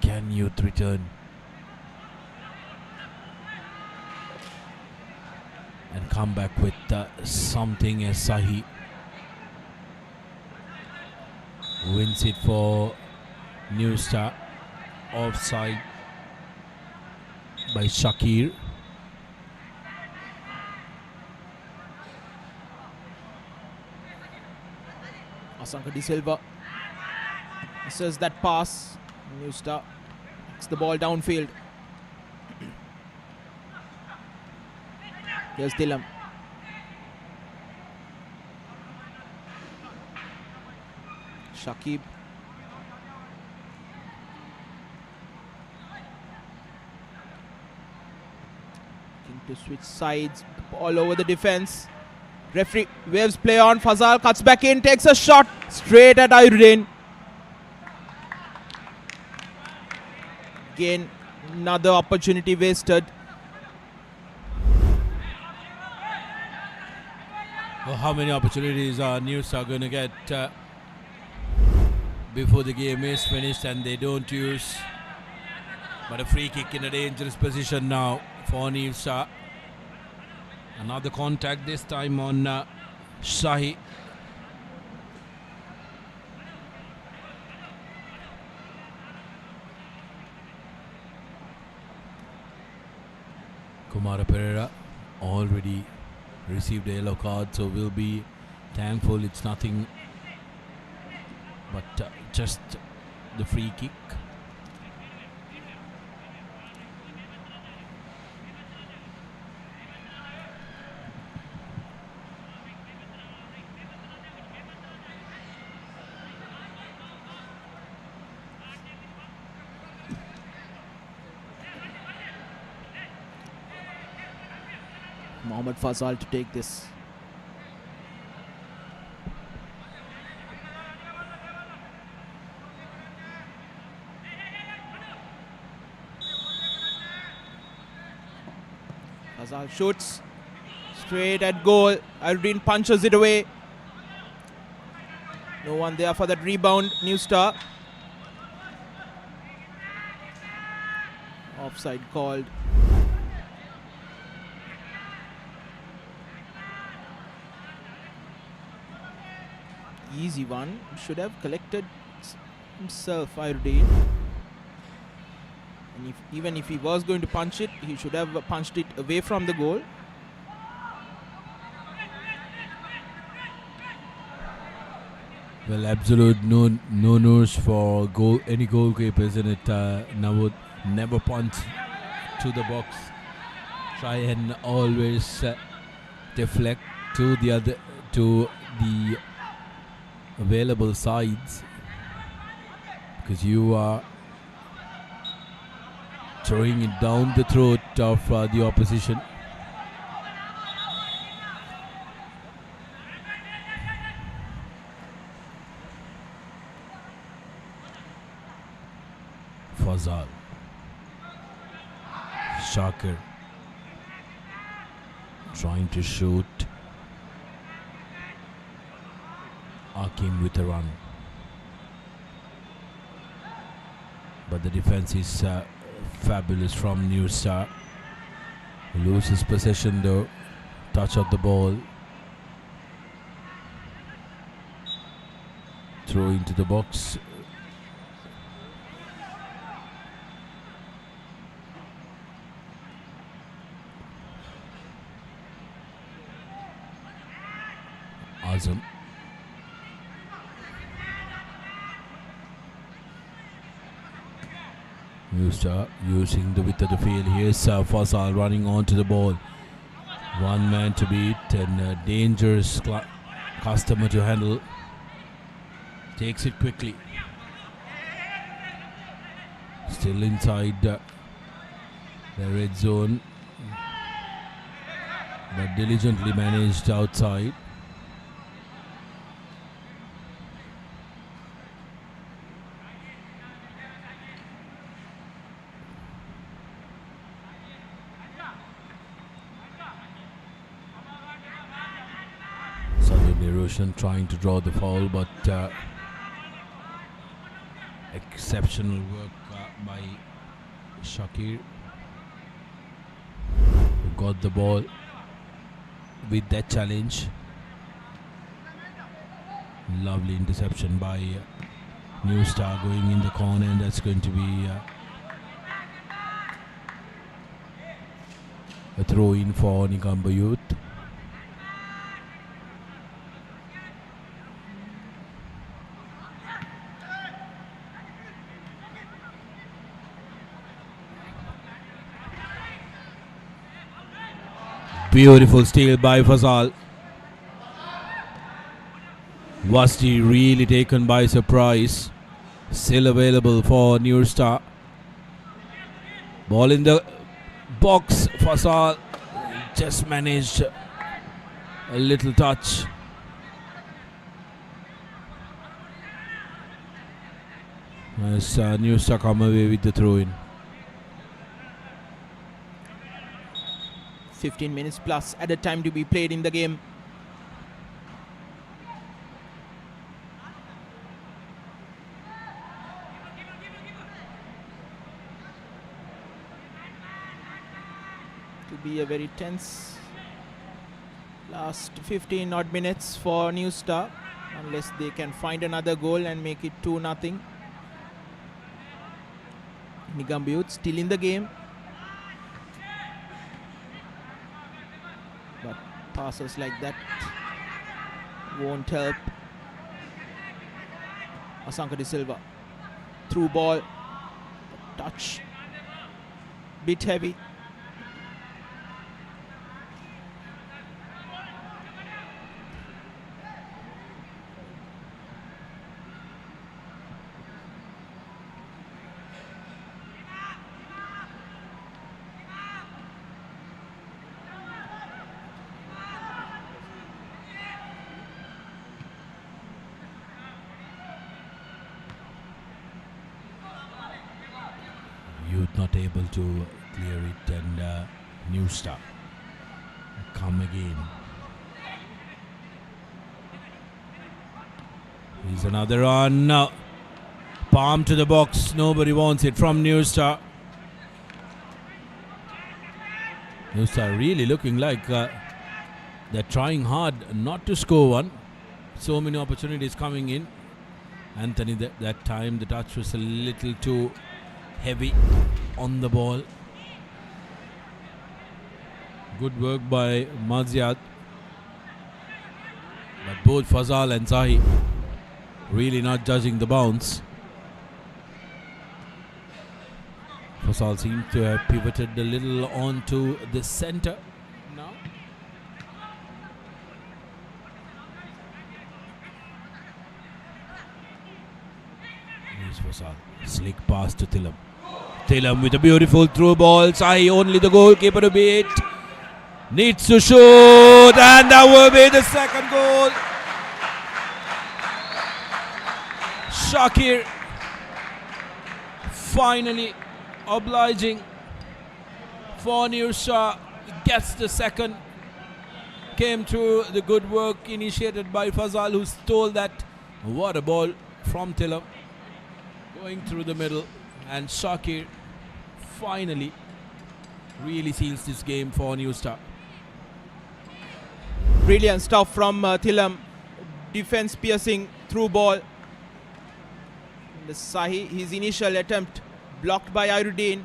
Can Youth return and come back with something as Sahi wins it for New Star. Offside by Shakir. Asanka De Silva misses that pass. New Star takes the ball downfield. Here's Dillam. Shakib. Looking to switch sides. All over the defense. Referee waves play on. Fazal cuts back in, takes a shot straight at Ayuddin. Again, another opportunity wasted. Well, how many opportunities are News are going to get before the game is finished, and they don't use? But a free kick in a dangerous position now for News. Another contact, this time on Shahi. Kumara Pereira already received a yellow card, so we'll be thankful it's nothing but just the free kick. Mohammad Fazal to take this. Fazal shoots straight at goal. Ayuddin punches it away. No one there for that rebound. New Star. Offside called. Easy one. Should have collected himself, Ayuddin. And even if he was going to punch it, he should have punched it away from the goal. Well, absolute no news for any goalkeeper, isn't it? Never punch to the box. Try and always deflect to the available sides, because you are throwing it down the throat of the opposition. Fazal, Shakir trying to shoot. Akim with a run, but the defense is fabulous from New Star. Loses possession though, touch of the ball, throw into the box. Azam. New Star using the width of the field. Here's Fazal running onto the ball. One man to beat and a dangerous customer to handle. Takes it quickly. Still inside the red zone. but diligently managed outside. Roshan trying to draw the foul, but exceptional work by Shakir, who got the ball with that challenge. Lovely interception by New Star going in the corner, and that's going to be a throw in for Negombo Youth. Beautiful steal by Fazal. Wasti really taken by surprise. Still available for New Star. Ball in the box. Fazal just managed a little touch. As New Star come away with the throw in. 15 minutes plus added time to be played in the game. To be a very tense last 15 odd minutes for New Star, unless they can find another goal and make it 2-0. Negombo Youth still in the game. But passes like that won't help. Asanka De Silva. Through ball. Touch. Bit heavy. Not able to clear it, and New Star come again. Here's another run. Palm to the box. Nobody wants it from New Star. New Star really looking like they're trying hard not to score one. So many opportunities coming in. Anthony, that time the touch was a little too heavy on the ball. Good work by Maziad. But both Fazal and Zahi really not judging the bounce. Fazal seems to have pivoted a little onto the center now. Here's Fazal. Slick pass to Thilam. Thilam with a beautiful through ball. Sahi only the goalkeeper to beat. Needs to shoot, and that will be the second goal. Shakir finally obliging for New Star. Gets the second. Came through the good work initiated by Fazal, who stole that. What a ball from Thilam. Going through the middle, and Shakir finally really seals this game for New Star. Brilliant stuff from Thilam. Defense piercing through ball. The Sahi, his initial attempt blocked by Iruddin.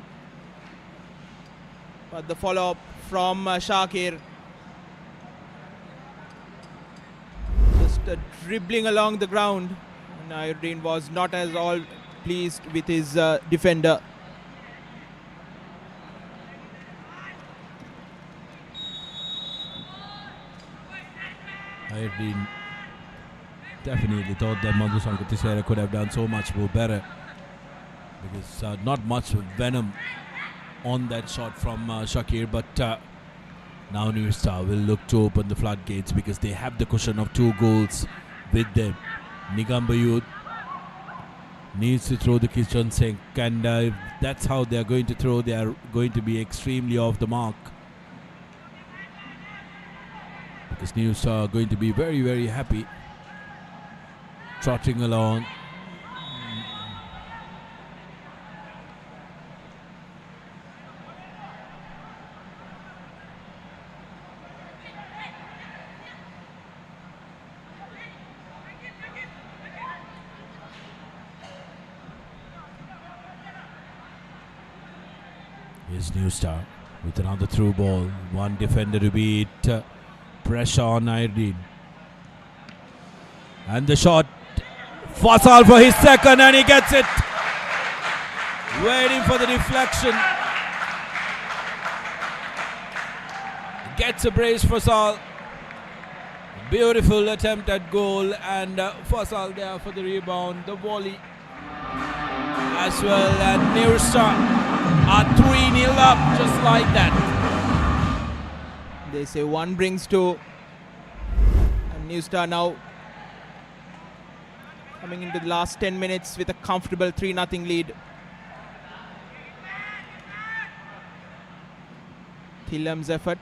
But the follow-up from Shakir. Just dribbling along the ground. And Iruddin was not as all pleased with his defender. Iruddin definitely thought that Madhu Sankatisera could have done so much more better, because not much venom on that shot from Shakir, but Now New Star will look to open the floodgates because they have the cushion of 2 goals with them. Negombo Youth needs to throw the kitchen sink, and if that's how they are going to throw, they are going to be extremely off the mark. Because New Star are going to be very, very happy trotting along. Here's New Star with another through ball. One defender to beat. Pressure on Iredine. And the shot. Fasal for his second, and he gets it. Waiting for the deflection. Gets a brace for Fasal. Beautiful attempt at goal, and Fasal there for the rebound. The volley as well, and New Star are 3-0 up just like that. They say 1 brings 2. And New Star now coming into the last 10 minutes with a comfortable 3-0 lead. Thilam's effort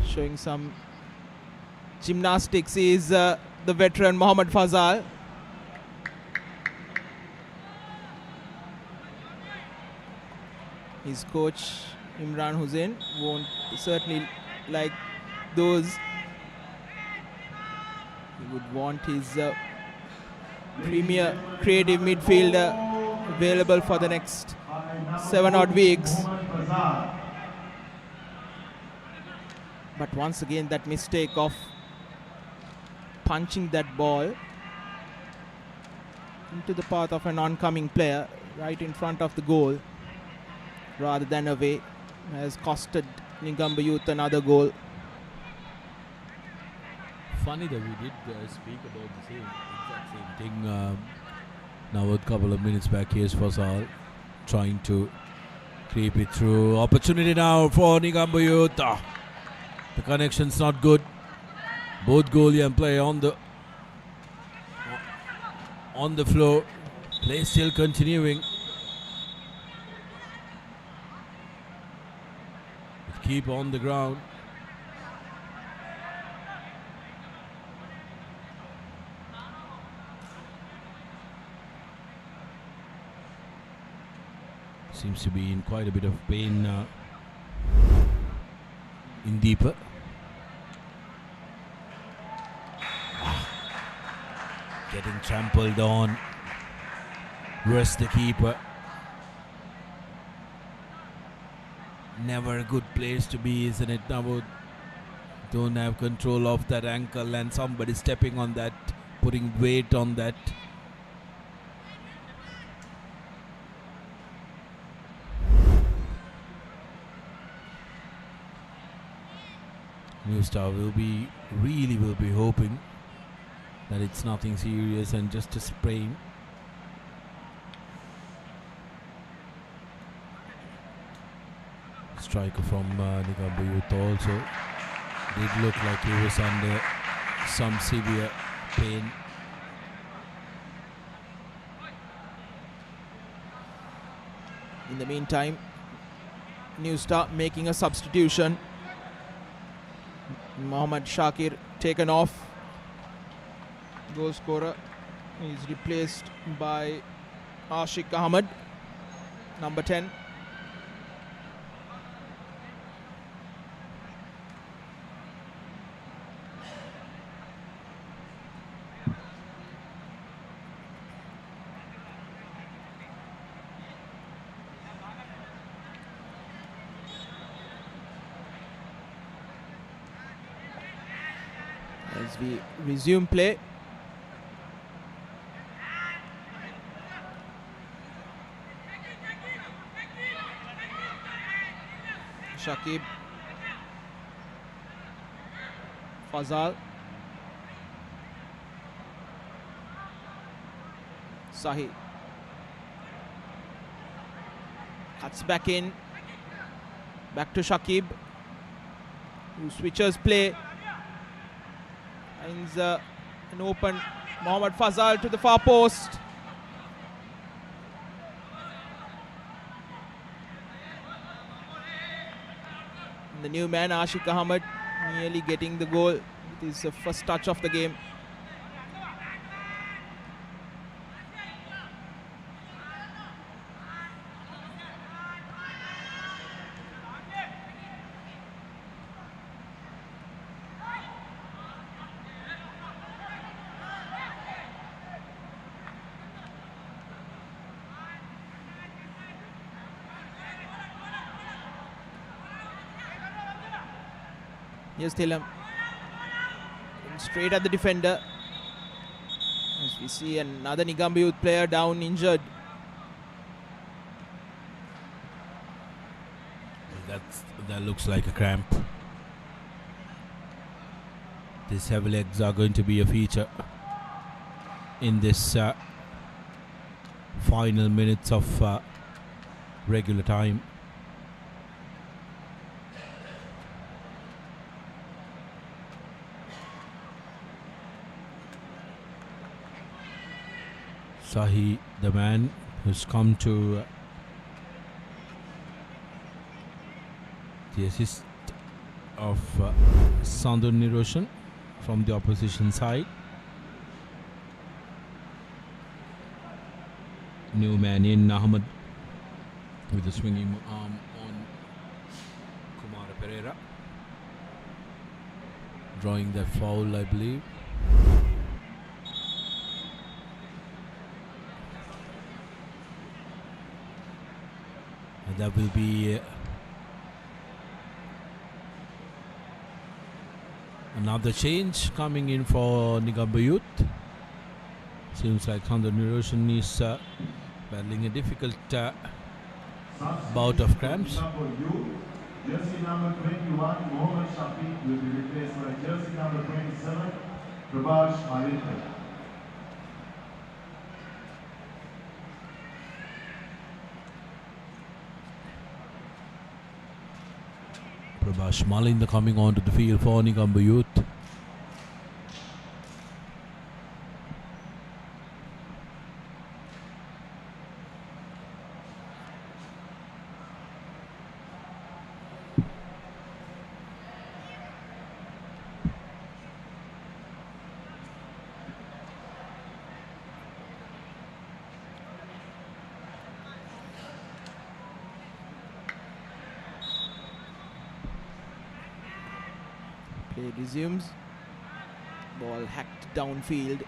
showing some gymnastics is the veteran Mohammad Fazal. His coach Imran Hussain won't certainly like those. He would want his premier creative midfielder available for the next 7 odd weeks. But once again, that mistake of punching that ball into the path of an oncoming player right in front of the goal rather than away has costed Negombo Youth another goal. Funny that we did speak about the exact same thing now a couple of minutes back. Here's Fasal trying to creep it through. Opportunity now for Negombo Youth. The connection's not good. Both goalie and player on the floor. Play still continuing. Keep on the ground. Seems to be in quite a bit of pain in deeper. Getting trampled on. Rest the keeper. Never a good place to be, isn't it? Now don't have control of that ankle and somebody stepping on that, putting weight on that. New Star will be hoping that it's nothing serious and just a sprain. Striker from Negombo Youth also did look like he was under some severe pain. In the meantime, New Star making a substitution. Mohammad Shakir taken off. Goal scorer is replaced by Ashik Ahmed, number 10. As we resume play. Shakib, Fazal, Sahi cuts back in. Back to Shakib, who switches play. Finds an open Mohammad Fazal to the far post. And the new man Ashik Ahmed nearly getting the goal with his first touch of the game. Here's Thilam, straight at the defender. As we see another Negombo Youth player down injured. That looks like a cramp. These heavy legs are going to be a feature in this final minutes of regular time. Sahi, the man who's come to the assist of Sandhu Niroshan from the opposition side. New man in Ahmed with a swinging arm on Kumara Pereira, drawing that foul, I believe. And that will be another change coming in for Negombo Youth. Seems like Sandhu Niroshan is battling a difficult bout of cramps. Jersey number 21, Mohammad Shafi will be replaced by jersey number 27, Prabhash Malinka. Prabhash Malinka coming onto the field for Negombo Youth. Play resumes. Ball hacked downfield.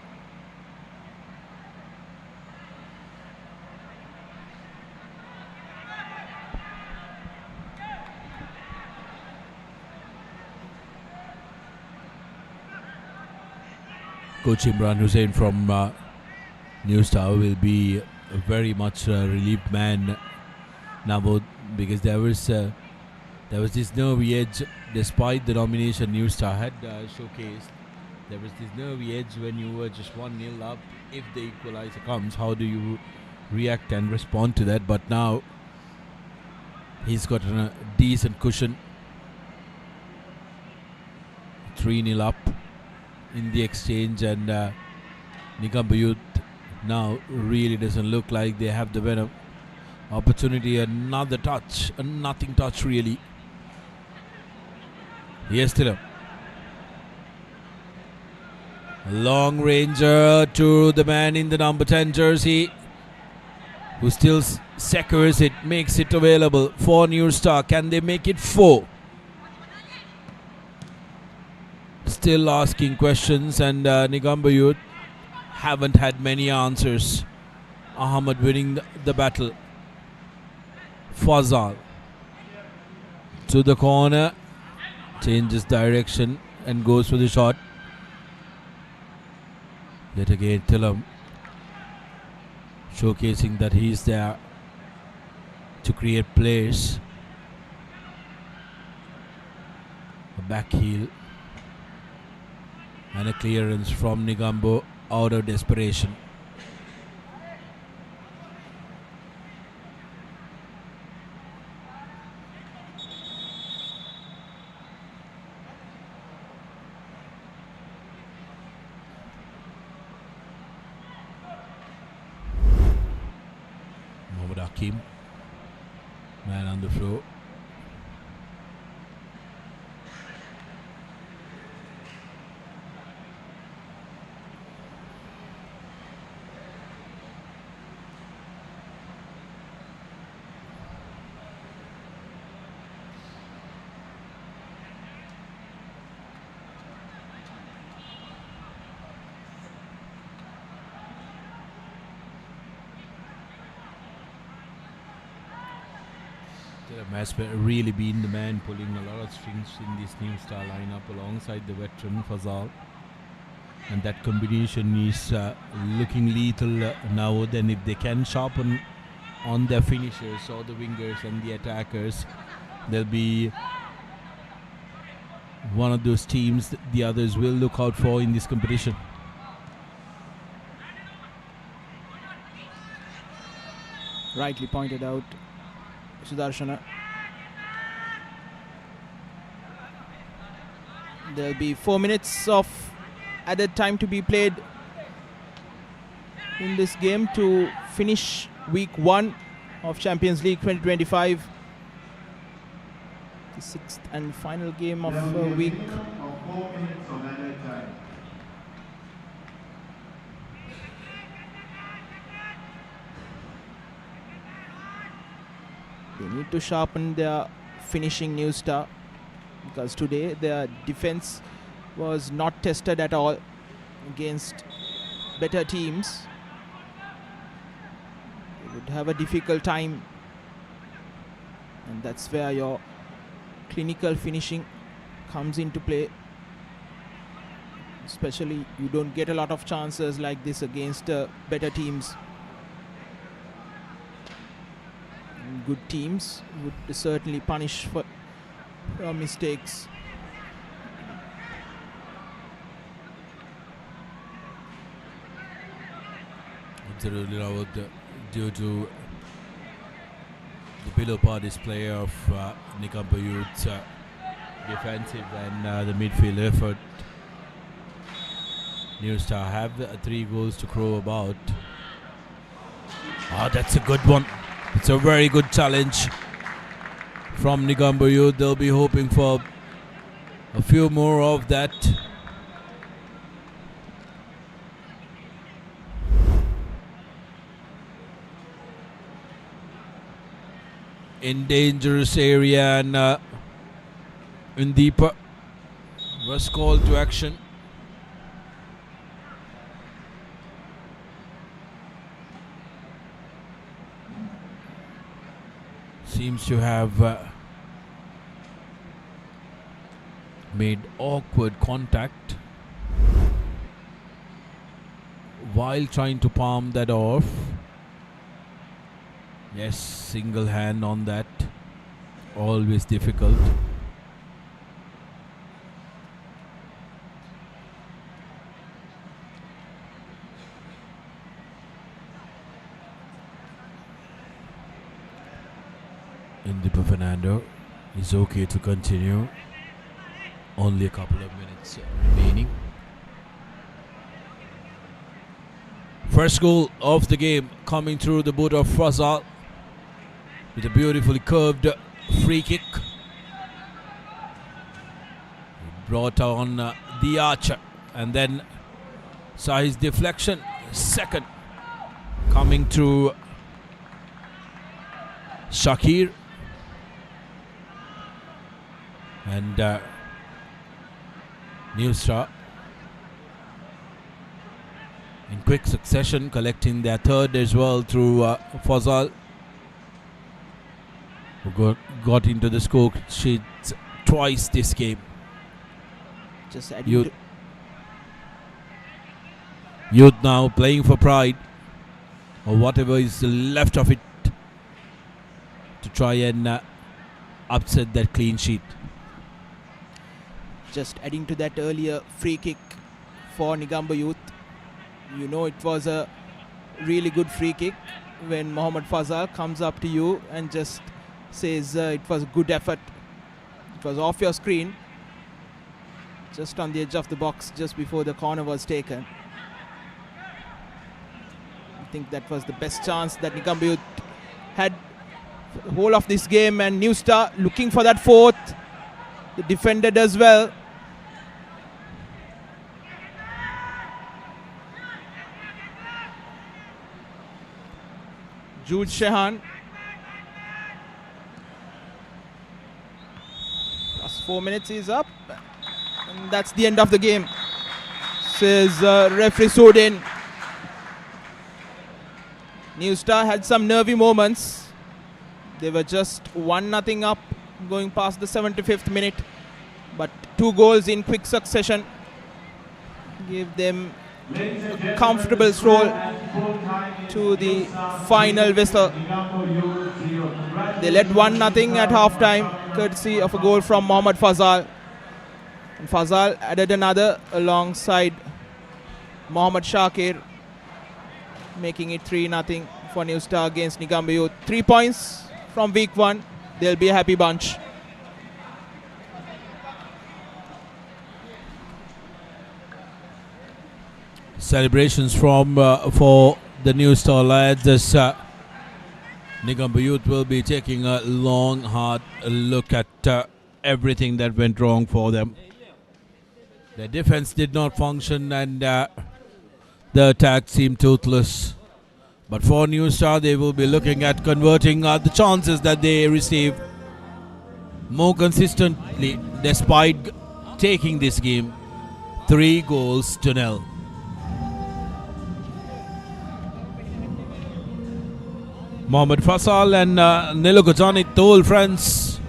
Coach Imran Hussain from New Star will be a very much relieved man now, because there was this nervy edge despite the domination New Star had showcased. There was this nervy edge when you were just 1-0 up. If the equalizer comes, how do you react and respond to that? But now he's got a decent cushion. 3-0 up in the exchange, and Negombo Youth now really doesn't look like they have the better opportunity. Another touch, a nothing touch really. Yes, Thilam. Long ranger to the man in the number 10 jersey, who still secures it, makes it available for New Star. Can they make it 4? Still asking questions, and Negombo Youth haven't had many answers. Ahmed winning the battle. Fazal to the corner, changes direction and goes for the shot. Yet again Thilam showcasing that he is there to create plays. A back heel and a clearance from Negombo out of desperation. Kim, man on the floor. Has really been the man pulling a lot of strings in this new star lineup alongside the veteran Fazal, and that combination is looking lethal now. Then if they can sharpen on their finishers or the wingers and the attackers, they'll be one of those teams that the others will look out for in this competition. Rightly pointed out, Sudarshana. There'll be 4 minutes of added time to be played in this game to finish week 1 of Champions League 2025. The 6th and final game of week. 4 minutes of added time. They need to sharpen their finishing new star, because today their defense was not tested at all against better teams. They would have a difficult time, and that's where your clinical finishing comes into play. Especially, you don't get a lot of chances like this against better teams. Good teams would certainly punish for mistakes. Absolutely, Rahul, due to the below par display of Negombo Youth's defensive and the midfield effort, New Star have 3 goals to crow about. That's a good one. It's a very good challenge from Negombo Youth. They'll be hoping for a few more of that. In dangerous area, and in deeper was called to action. Seems to have made awkward contact while trying to palm that off. Yes, single hand on that. Always difficult. Indipa Fernando is okay to continue. Only a couple of minutes remaining. First goal of the game coming through the boot of Fazal with a beautifully curved free kick. Brought on the archer, and then saw his deflection. Second coming through Shakir. And New Star in quick succession collecting their third as well through Fazal, who got into the score sheets twice this game. Just adding Youth now playing for pride, or whatever is left of it, to try and upset that clean sheet. Just adding to that earlier free kick for Negombo Youth. You know, it was a really good free kick when Mohammad Fazal comes up to you and just says it was a good effort. It was off your screen, just on the edge of the box, just before the corner was taken. I think that was the best chance that Negombo Youth had the whole of this game, and New Star looking for that fourth. They defended as well. Jude Shehan. Last 4 minutes is up. And that's the end of the game, says referee Sudin. New Star had some nervy moments. They were just 1-0 up going past the 75th minute. But 2 goals in quick succession gave them a comfortable stroll to the final whistle. They led 1-0 at half-time, courtesy of a goal from Mohammad Fazal. And Fazal added another alongside Mohammad Shakir, making it 3-0 for New Star against Negombo Youth. 3 points from week 1. They'll be a happy bunch. Celebrations from for the New Star lads as Negombo Youth will be taking a long, hard look at everything that went wrong for them. Their defense did not function and the attack seemed toothless. But for New Star, they will be looking at converting the chances that they receive more consistently, despite taking this game 3-0. Mohammad Fasal and Nilukutani, old friends,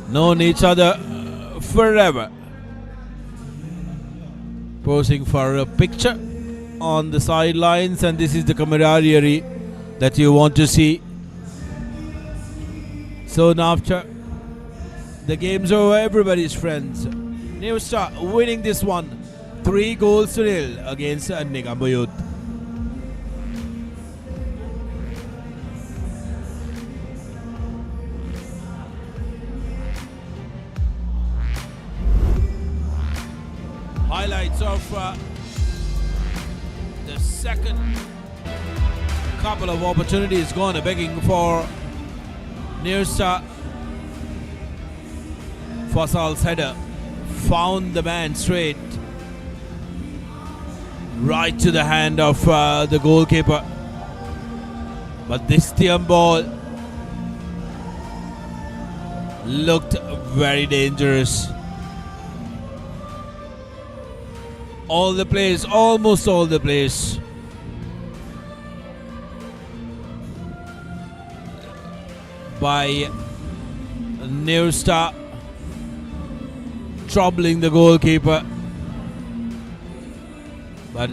known each other forever. Posing for a picture on the sidelines, and this is the camaraderie that you want to see. Soon after the game's over, everybody's friends. New Star winning this one 3-0 against Negombo Youth. Highlights of the second couple of opportunities gone, begging for New Star. Fasal's header found the man straight right to the hand of the goalkeeper, but this Tiam ball looked very dangerous. All the plays, almost all the plays, by New Star, troubling the goalkeeper, but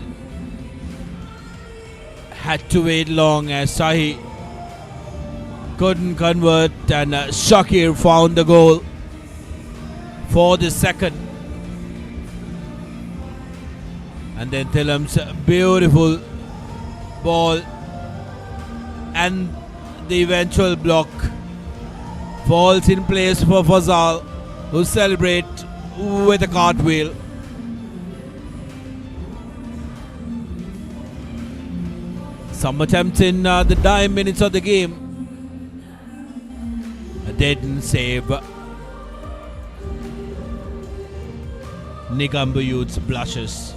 had to wait long as Sahi couldn't convert, and Shakir found the goal for the second. And then Thilam's beautiful ball and the eventual block falls in place for Fazal, who celebrates with a cartwheel. Some attempts in the dying minutes of the game. A dead save. Negombo Youth's blushes.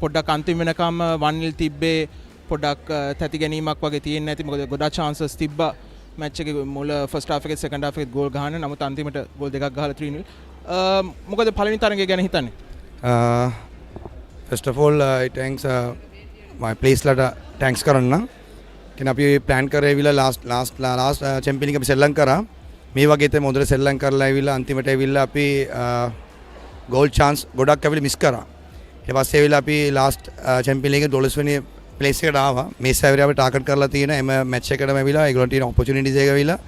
පොඩ්ඩක් අන්තිම වෙනකම් 1-0 තිබ්බේ පොඩ්ඩක් තැති ගැනීමක් වගේ තියෙන්නේ නැති මොකද ගොඩක් chances තිබ්බා මැච් එකේ මුල ෆස්ට් හාෆ් එකේ සෙකන්ඩ් හාෆ් එකේ ගෝල් ගහන්න නමුත් අන්තිමට ගෝල් දෙකක් ගහලා 3-0 මොකද පළවෙනි තරඟය ගැන හිතන්නේ first of all I thanks my place ලට thanks කරන්න කියන අපි plan කරේ විලා last champion league අපි සෙල්ලම් කරා මේ වගේ තමයි හොඳට සෙල්ලම් කරලා ඇවිල්ලා අන්තිමට ඇවිල්ලා අපි goal chance ගොඩක් ඇවිල්ලා මිස් කරා ඊට පස්සේ ඇවිල්ලා අපි last champion league 12 වෙනි place එකට ආවා මේ සැරේ අපි ටාගට් කරලා තියෙන එම match එකටම ඇවිල්ලා ඒගොල්ලන්ට තියෙන opportunities එක ඇවිල්ලා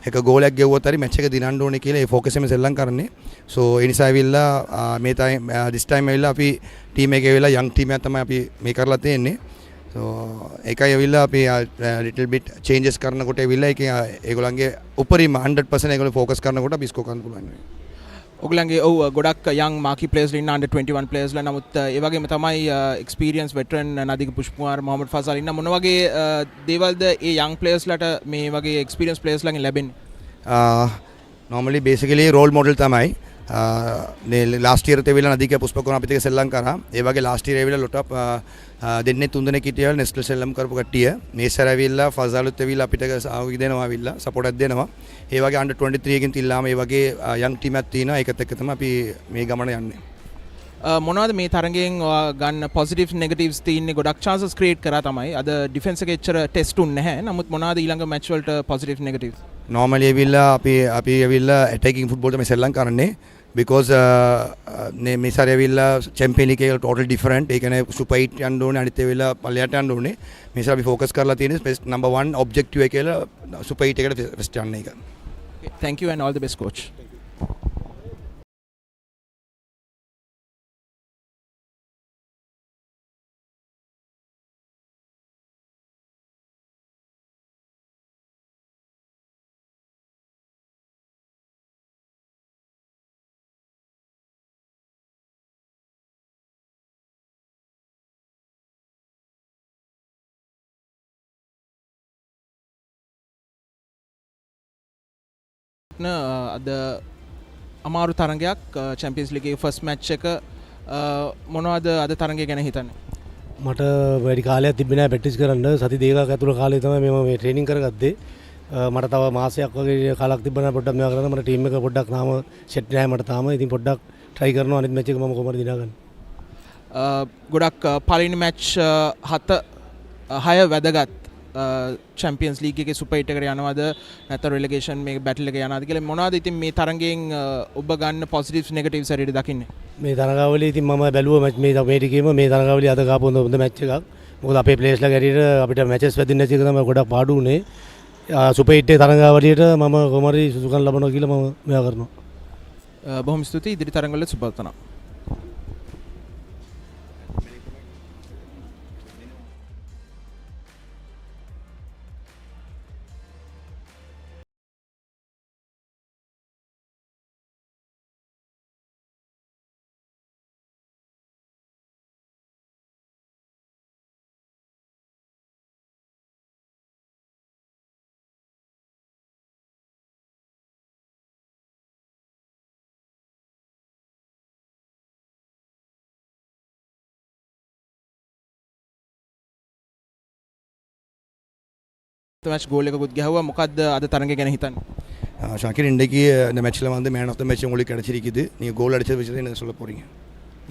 එක ගෝලයක් ගෙවුවත් හරි match එක දිනන්න ඕනේ කියලා ඒ focus එකෙන් සෙල්ලම් කරන්නේ so ඒ නිසා ඇවිල්ලා මේ this time ඇවිල්ලා අපි team එකේ ඇවිල්ලා young team එකක් තමයි අපි මේ කරලා තියෙන්නේ so ඒකයි ඇවිල්ලා අපි little bit changes කරනකොට ඇවිල්ලා ඒකේ ඒගොල්ලන්ගේ උපරිම 100% ඒගොල්ලෝ focus කරනකොට අපි score කරන්න පුළුවන් වෙනවා ඔගලන්ගේ ඔව් ගොඩක් young marquee players ඉන්න under 21 players ලා නමුත් ඒ වගේම තමයි experience veteran නදික පුෂ්පකුමාර මොහමඩ් ෆසල් ඉන්න මොන වගේ දේවල්ද ඒ young players ලාට මේ වගේ experience players ලාගෙන් ලැබෙන්නේ normally basically role model තමයි last year තෙවිලා නදික පුෂ්පකුමාර අපිට එක සෙල්ලම් කරා ඒ වගේ last year ඇවිල්ලා lot of දෙන්නේ තුන් දෙනෙක් හිටියල් නෙස්ටල් සෙල්ලම් කරපු කට්ටිය මේ සැර ඇවිල්ලා ෆසලුත් ඇවිල්ලා අපිට ආවි දෙනවා ඇවිල්ලා support එකක් දෙනවා ඒ වගේ under 23 එකකින් තිල්ලාම ඒ වගේ young team එකක් තියෙනවා ඒකත් එක්ක තමයි අපි මේ ගමන යන්නේ මොනවද මේ තරඟයෙන් ගන්න positives negatives තියෙන්නේ ගොඩක් chances create කරා තමයි අද defense එකේ එච්චර test උන්නේ නැහැ නමුත් මොනවද ඊළඟ match වලට positives negatives normally ඇවිල්ලා අපි ඇවිල්ලා attacking football තමයි සෙල්ලම් කරන්නේ because මේ සැරේ ඇවිල්ලා champion league එක total different ඒ කියන්නේ super 8 යන්න ඕනේ අනිත් ඒවිල්ලා පල්ලයට යන්න ඕනේ මේ සැරේ අපි focus කරලා තියෙන්නේ number 1 objective එක කියලා super 8 එකට first යන්න එක thank you and all the best coach අද අමාරු තරඟයක් චැම්පියන්ස් ලීග් එකේ ෆස්ට් මැච් එක මොනවද අද තරඟය ගැන හිතන්නේ මට වැඩි කාලයක් තිබ්බේ නැහැ ප්‍රැක්ටිස් කරන්න සති දෙකක් ඇතුළත කාලේ තමයි මම මේ ට්‍රේනින් කරගත්තේ මට තව මාසයක් වගේ කාලයක් තිබ්බා පොඩ්ඩක් මේවා කරන්න මට ටීම් එක පොඩ්ඩක් නාම සෙට් නැහැ මට තාම ඉතින් පොඩ්ඩක් try කරනවා අනිත් මැච් එක මම කොහමද දිනා ගන්න ගොඩක් පළවෙනි මැච් 6 වැදගත් චැම්පියන්ස් ලීග් එකේ සුපර් 8 එකට යනවද නැත්නම් රෙලෙගේෂන් මේ බැටල් එක යනවද කියලා මොනවද ඉතින් මේ තරඟයෙන් ඔබ ගන්න positives negatives හරියට දකින්නේ මේ තරඟාවලිය ඉතින් මම බැලුවා මේ ටිකේම මේ තරඟාවලිය අද ගාපු හොඳ මැච් එකක් මොකද අපේ ප්ලේයර්ස් ලා ගැරියට අපිට මැචස් වැදින්න නැති එක තමයි ගොඩක් පාඩු උනේ සුපර් 8 තරඟාවලියට මම කොහොමරි සුසුකම් ලබනවා කියලා මම මෙයා කරනවා බොහොම ස්තුතියි ඉදිරි තරඟවල සුබවතනා match goal එකකුත් ගැහුවා මොකද්ද අද තරඟය ගැන හිතන්නේ ஷாக்கிர் இன்றைக்கு இந்த மேட்ச்ல வந்து மேன் ஆஃப் த மேட்ச் உங்களுக்கு கிடைச்சிருக்குது நீங்க கோல் அடிச்ச விஷயத்தை என்ன சொல்ல போறீங்க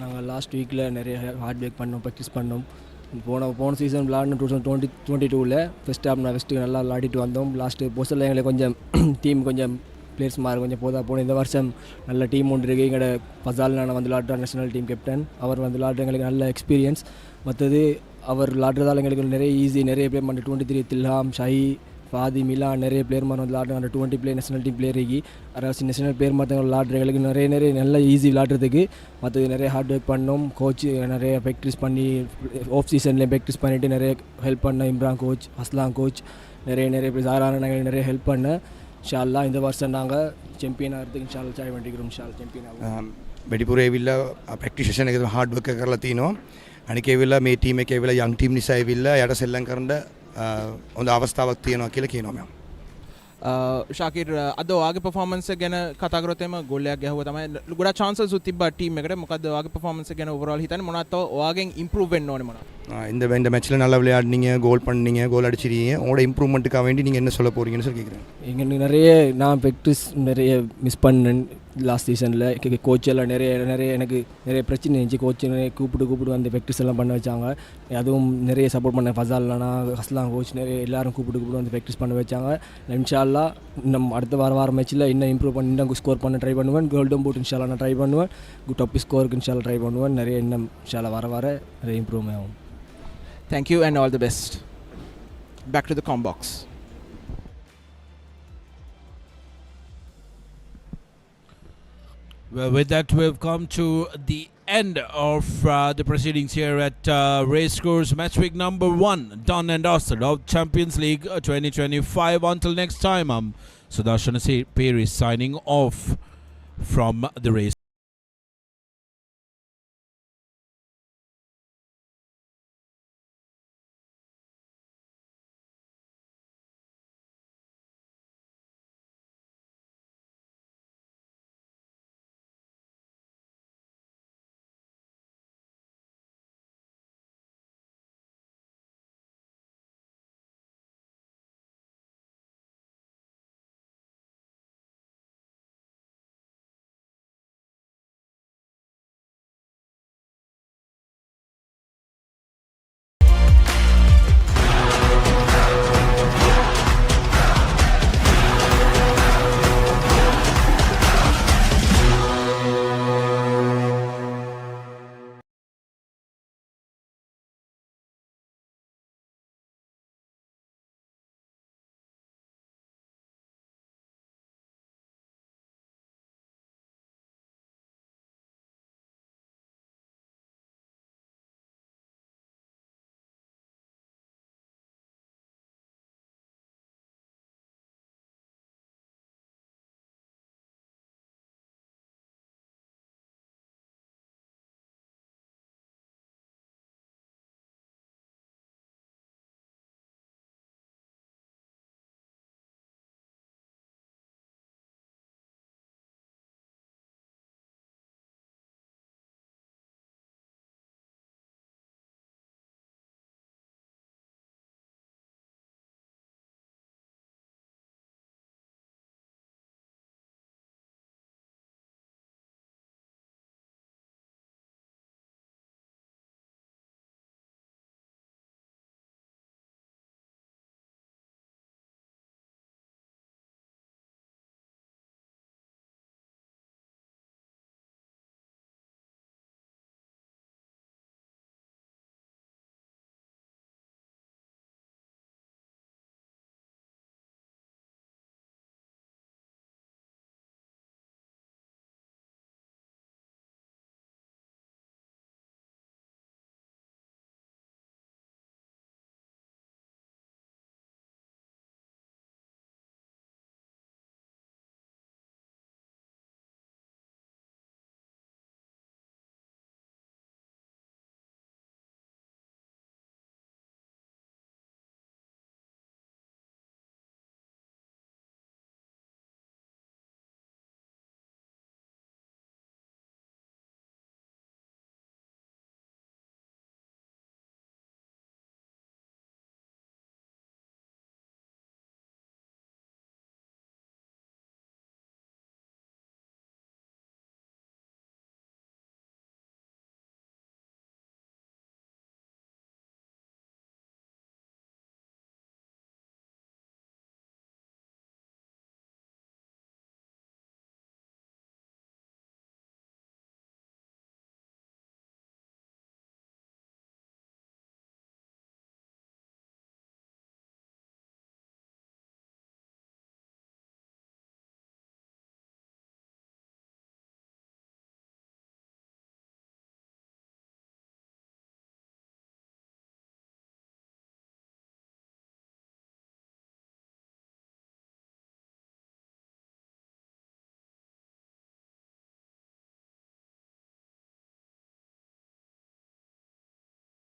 நாங்கள் லாஸ்ட் வீக்கில் நிறைய ஹார்ட் ஒர்க் பண்ணோம் ப்ராக்டிஸ் பண்ணோம் போன சீசன் விளாட்னு 2022ல் ஃபஸ்ட் ஹாஃப் நான் ஃபஸ்ட்டு நல்லா விளாடிட்டு வந்தோம் லாஸ்ட்டு போஸ்டரில் எங்களுக்கு கொஞ்சம் டீம் கொஞ்சம் பிளேயர்ஸ் மாதிரி கொஞ்சம் போன இந்த வருஷம் நல்ல டீம் ஒன்று இருக்குது எங்களோட ஃபசால் நான் வந்து விளாட்ற நேஷனல் டீம் கேப்டன் அவர் வந்து விளாட்ற எங்களுக்கு நல்ல எக்ஸ்பீரியன்ஸ் மற்றது அவர் விளாட்றதால எங்களுக்கு நிறைய பேர் வந்து 23 தில்ஹாம் ஷஹி ஃபாதி மிலா நிறைய பிளேயர் மாதிரி வந்து விளாட்றாங்க 20 பிளேயர் நேஷனல் டீம் பிளேயர் இருக்கி அரசு நேஷனல் பிளேயர் மற்றவங்க விளாட்ற எங்களுக்கு நிறைய நல்ல ஈஸி விளாட்றதுக்கு மற்றது நிறைய ஹார்ட் ஒர்க் பண்ணோம் கோச் நிறைய ப்ராக்டிஸ் பண்ணி ஆஃப் சீசன்லேயும் ப்ராக்டிஸ் பண்ணிவிட்டு நிறைய ஹெல்ப் பண்ண இம்ரான் கோச் அஸ்லாம் கோச் நிறைய பேர் சாரான நாங்கள் நிறைய ஹெல்ப் பண்ண இன்ஷால்லா இந்த வருஷம் நாங்கள் சாம்பியன் ஆகிறதுக்கு இன்ஷால்லா ட்ரை பண்ணிக்கிறோம் இன்ஷால்லா சாம்பியன் ஆகும் වැඩිපුර ඇවිල්ලා ප්‍රැක්ටිස් සෙෂන් එකේ හાર્ඩ් වර්ක් කරලා තිනවා අනික ඇවිල්ලා මේ ටීම් එකේ ඇවිල්ලා යන් ටීම් නිසා ඇවිල්ලා යට සෙල්ලම් කරන්න හොඳ අවස්ථාවක් තියෙනවා කියලා කියනවා මම ශාකිර් අද ඔයාගේ performance එක ගැන කතා කරොත් එම ගෝලයක් ගැහුවා තමයි ගොඩක් chances උත් තිබ්බා ටීම් එකට මොකද ඔයාගේ performance එක ගැන overall හිතන්නේ මොනවද තව ඔයාගෙන් improve වෙන්න ඕනේ මොනවද இந்த மேட்ச்சில் நல்லா விளையாடினீங்க கோல் பண்ணீங்க கோல் அடிச்சிருக்கீங்க உங்களோட இம்ப்ரூவ்மெண்ட்டுக்காக வேண்டி நீங்கள் என்ன சொல்ல போகிறீங்கன்னு சொல்லி கேட்குறேன் இங்கே நிறைய நான் ப்ராக்டிஸ் நிறைய மிஸ் பண்ணேன் லாஸ்ட் சீசனில் கோச் எல்லாம் நிறைய எனக்கு நிறைய பிரச்சனை இருந்துச்சு கோச் நிறைய கூப்பிட்டு வந்து ப்ராக்டிஸ் எல்லாம் பண்ண வச்சாங்க அதுவும் நிறைய சப்போர்ட் பண்ண ஃபசால்னா ஹஸ்லாம் கோச் நிறைய எல்லாரும் கூப்பிட்டு வந்து ப்ராக்டிஸ் பண்ண வச்சாங்க இன்ஷால்லா நம்ம அடுத்த வாரம் மேட்ச்சில் இன்னும் இம்ப்ரூவ் பண்ணி இன்னும் ஸ்கோர் பண்ண ட்ரை பண்ணுவேன் கோல்டன் பூட் இன்ஷால்லா நான் ட்ரை பண்ணுவேன் டாப் ஸ்கோருக்கு இன்ஷால்லா ட்ரை பண்ணுவேன் நிறைய இன்னும் இன்ஷால்லா வர நிறைய இம்ப்ரூவ் ஆகும் Thank you and all the best. Back to the com box. Well, with that, we've come to the end of the proceedings here at Race Course Match Week number 1, done and dusted of Champions League 2025. Until next time, I'm Sudarshan Peri signing off from the race.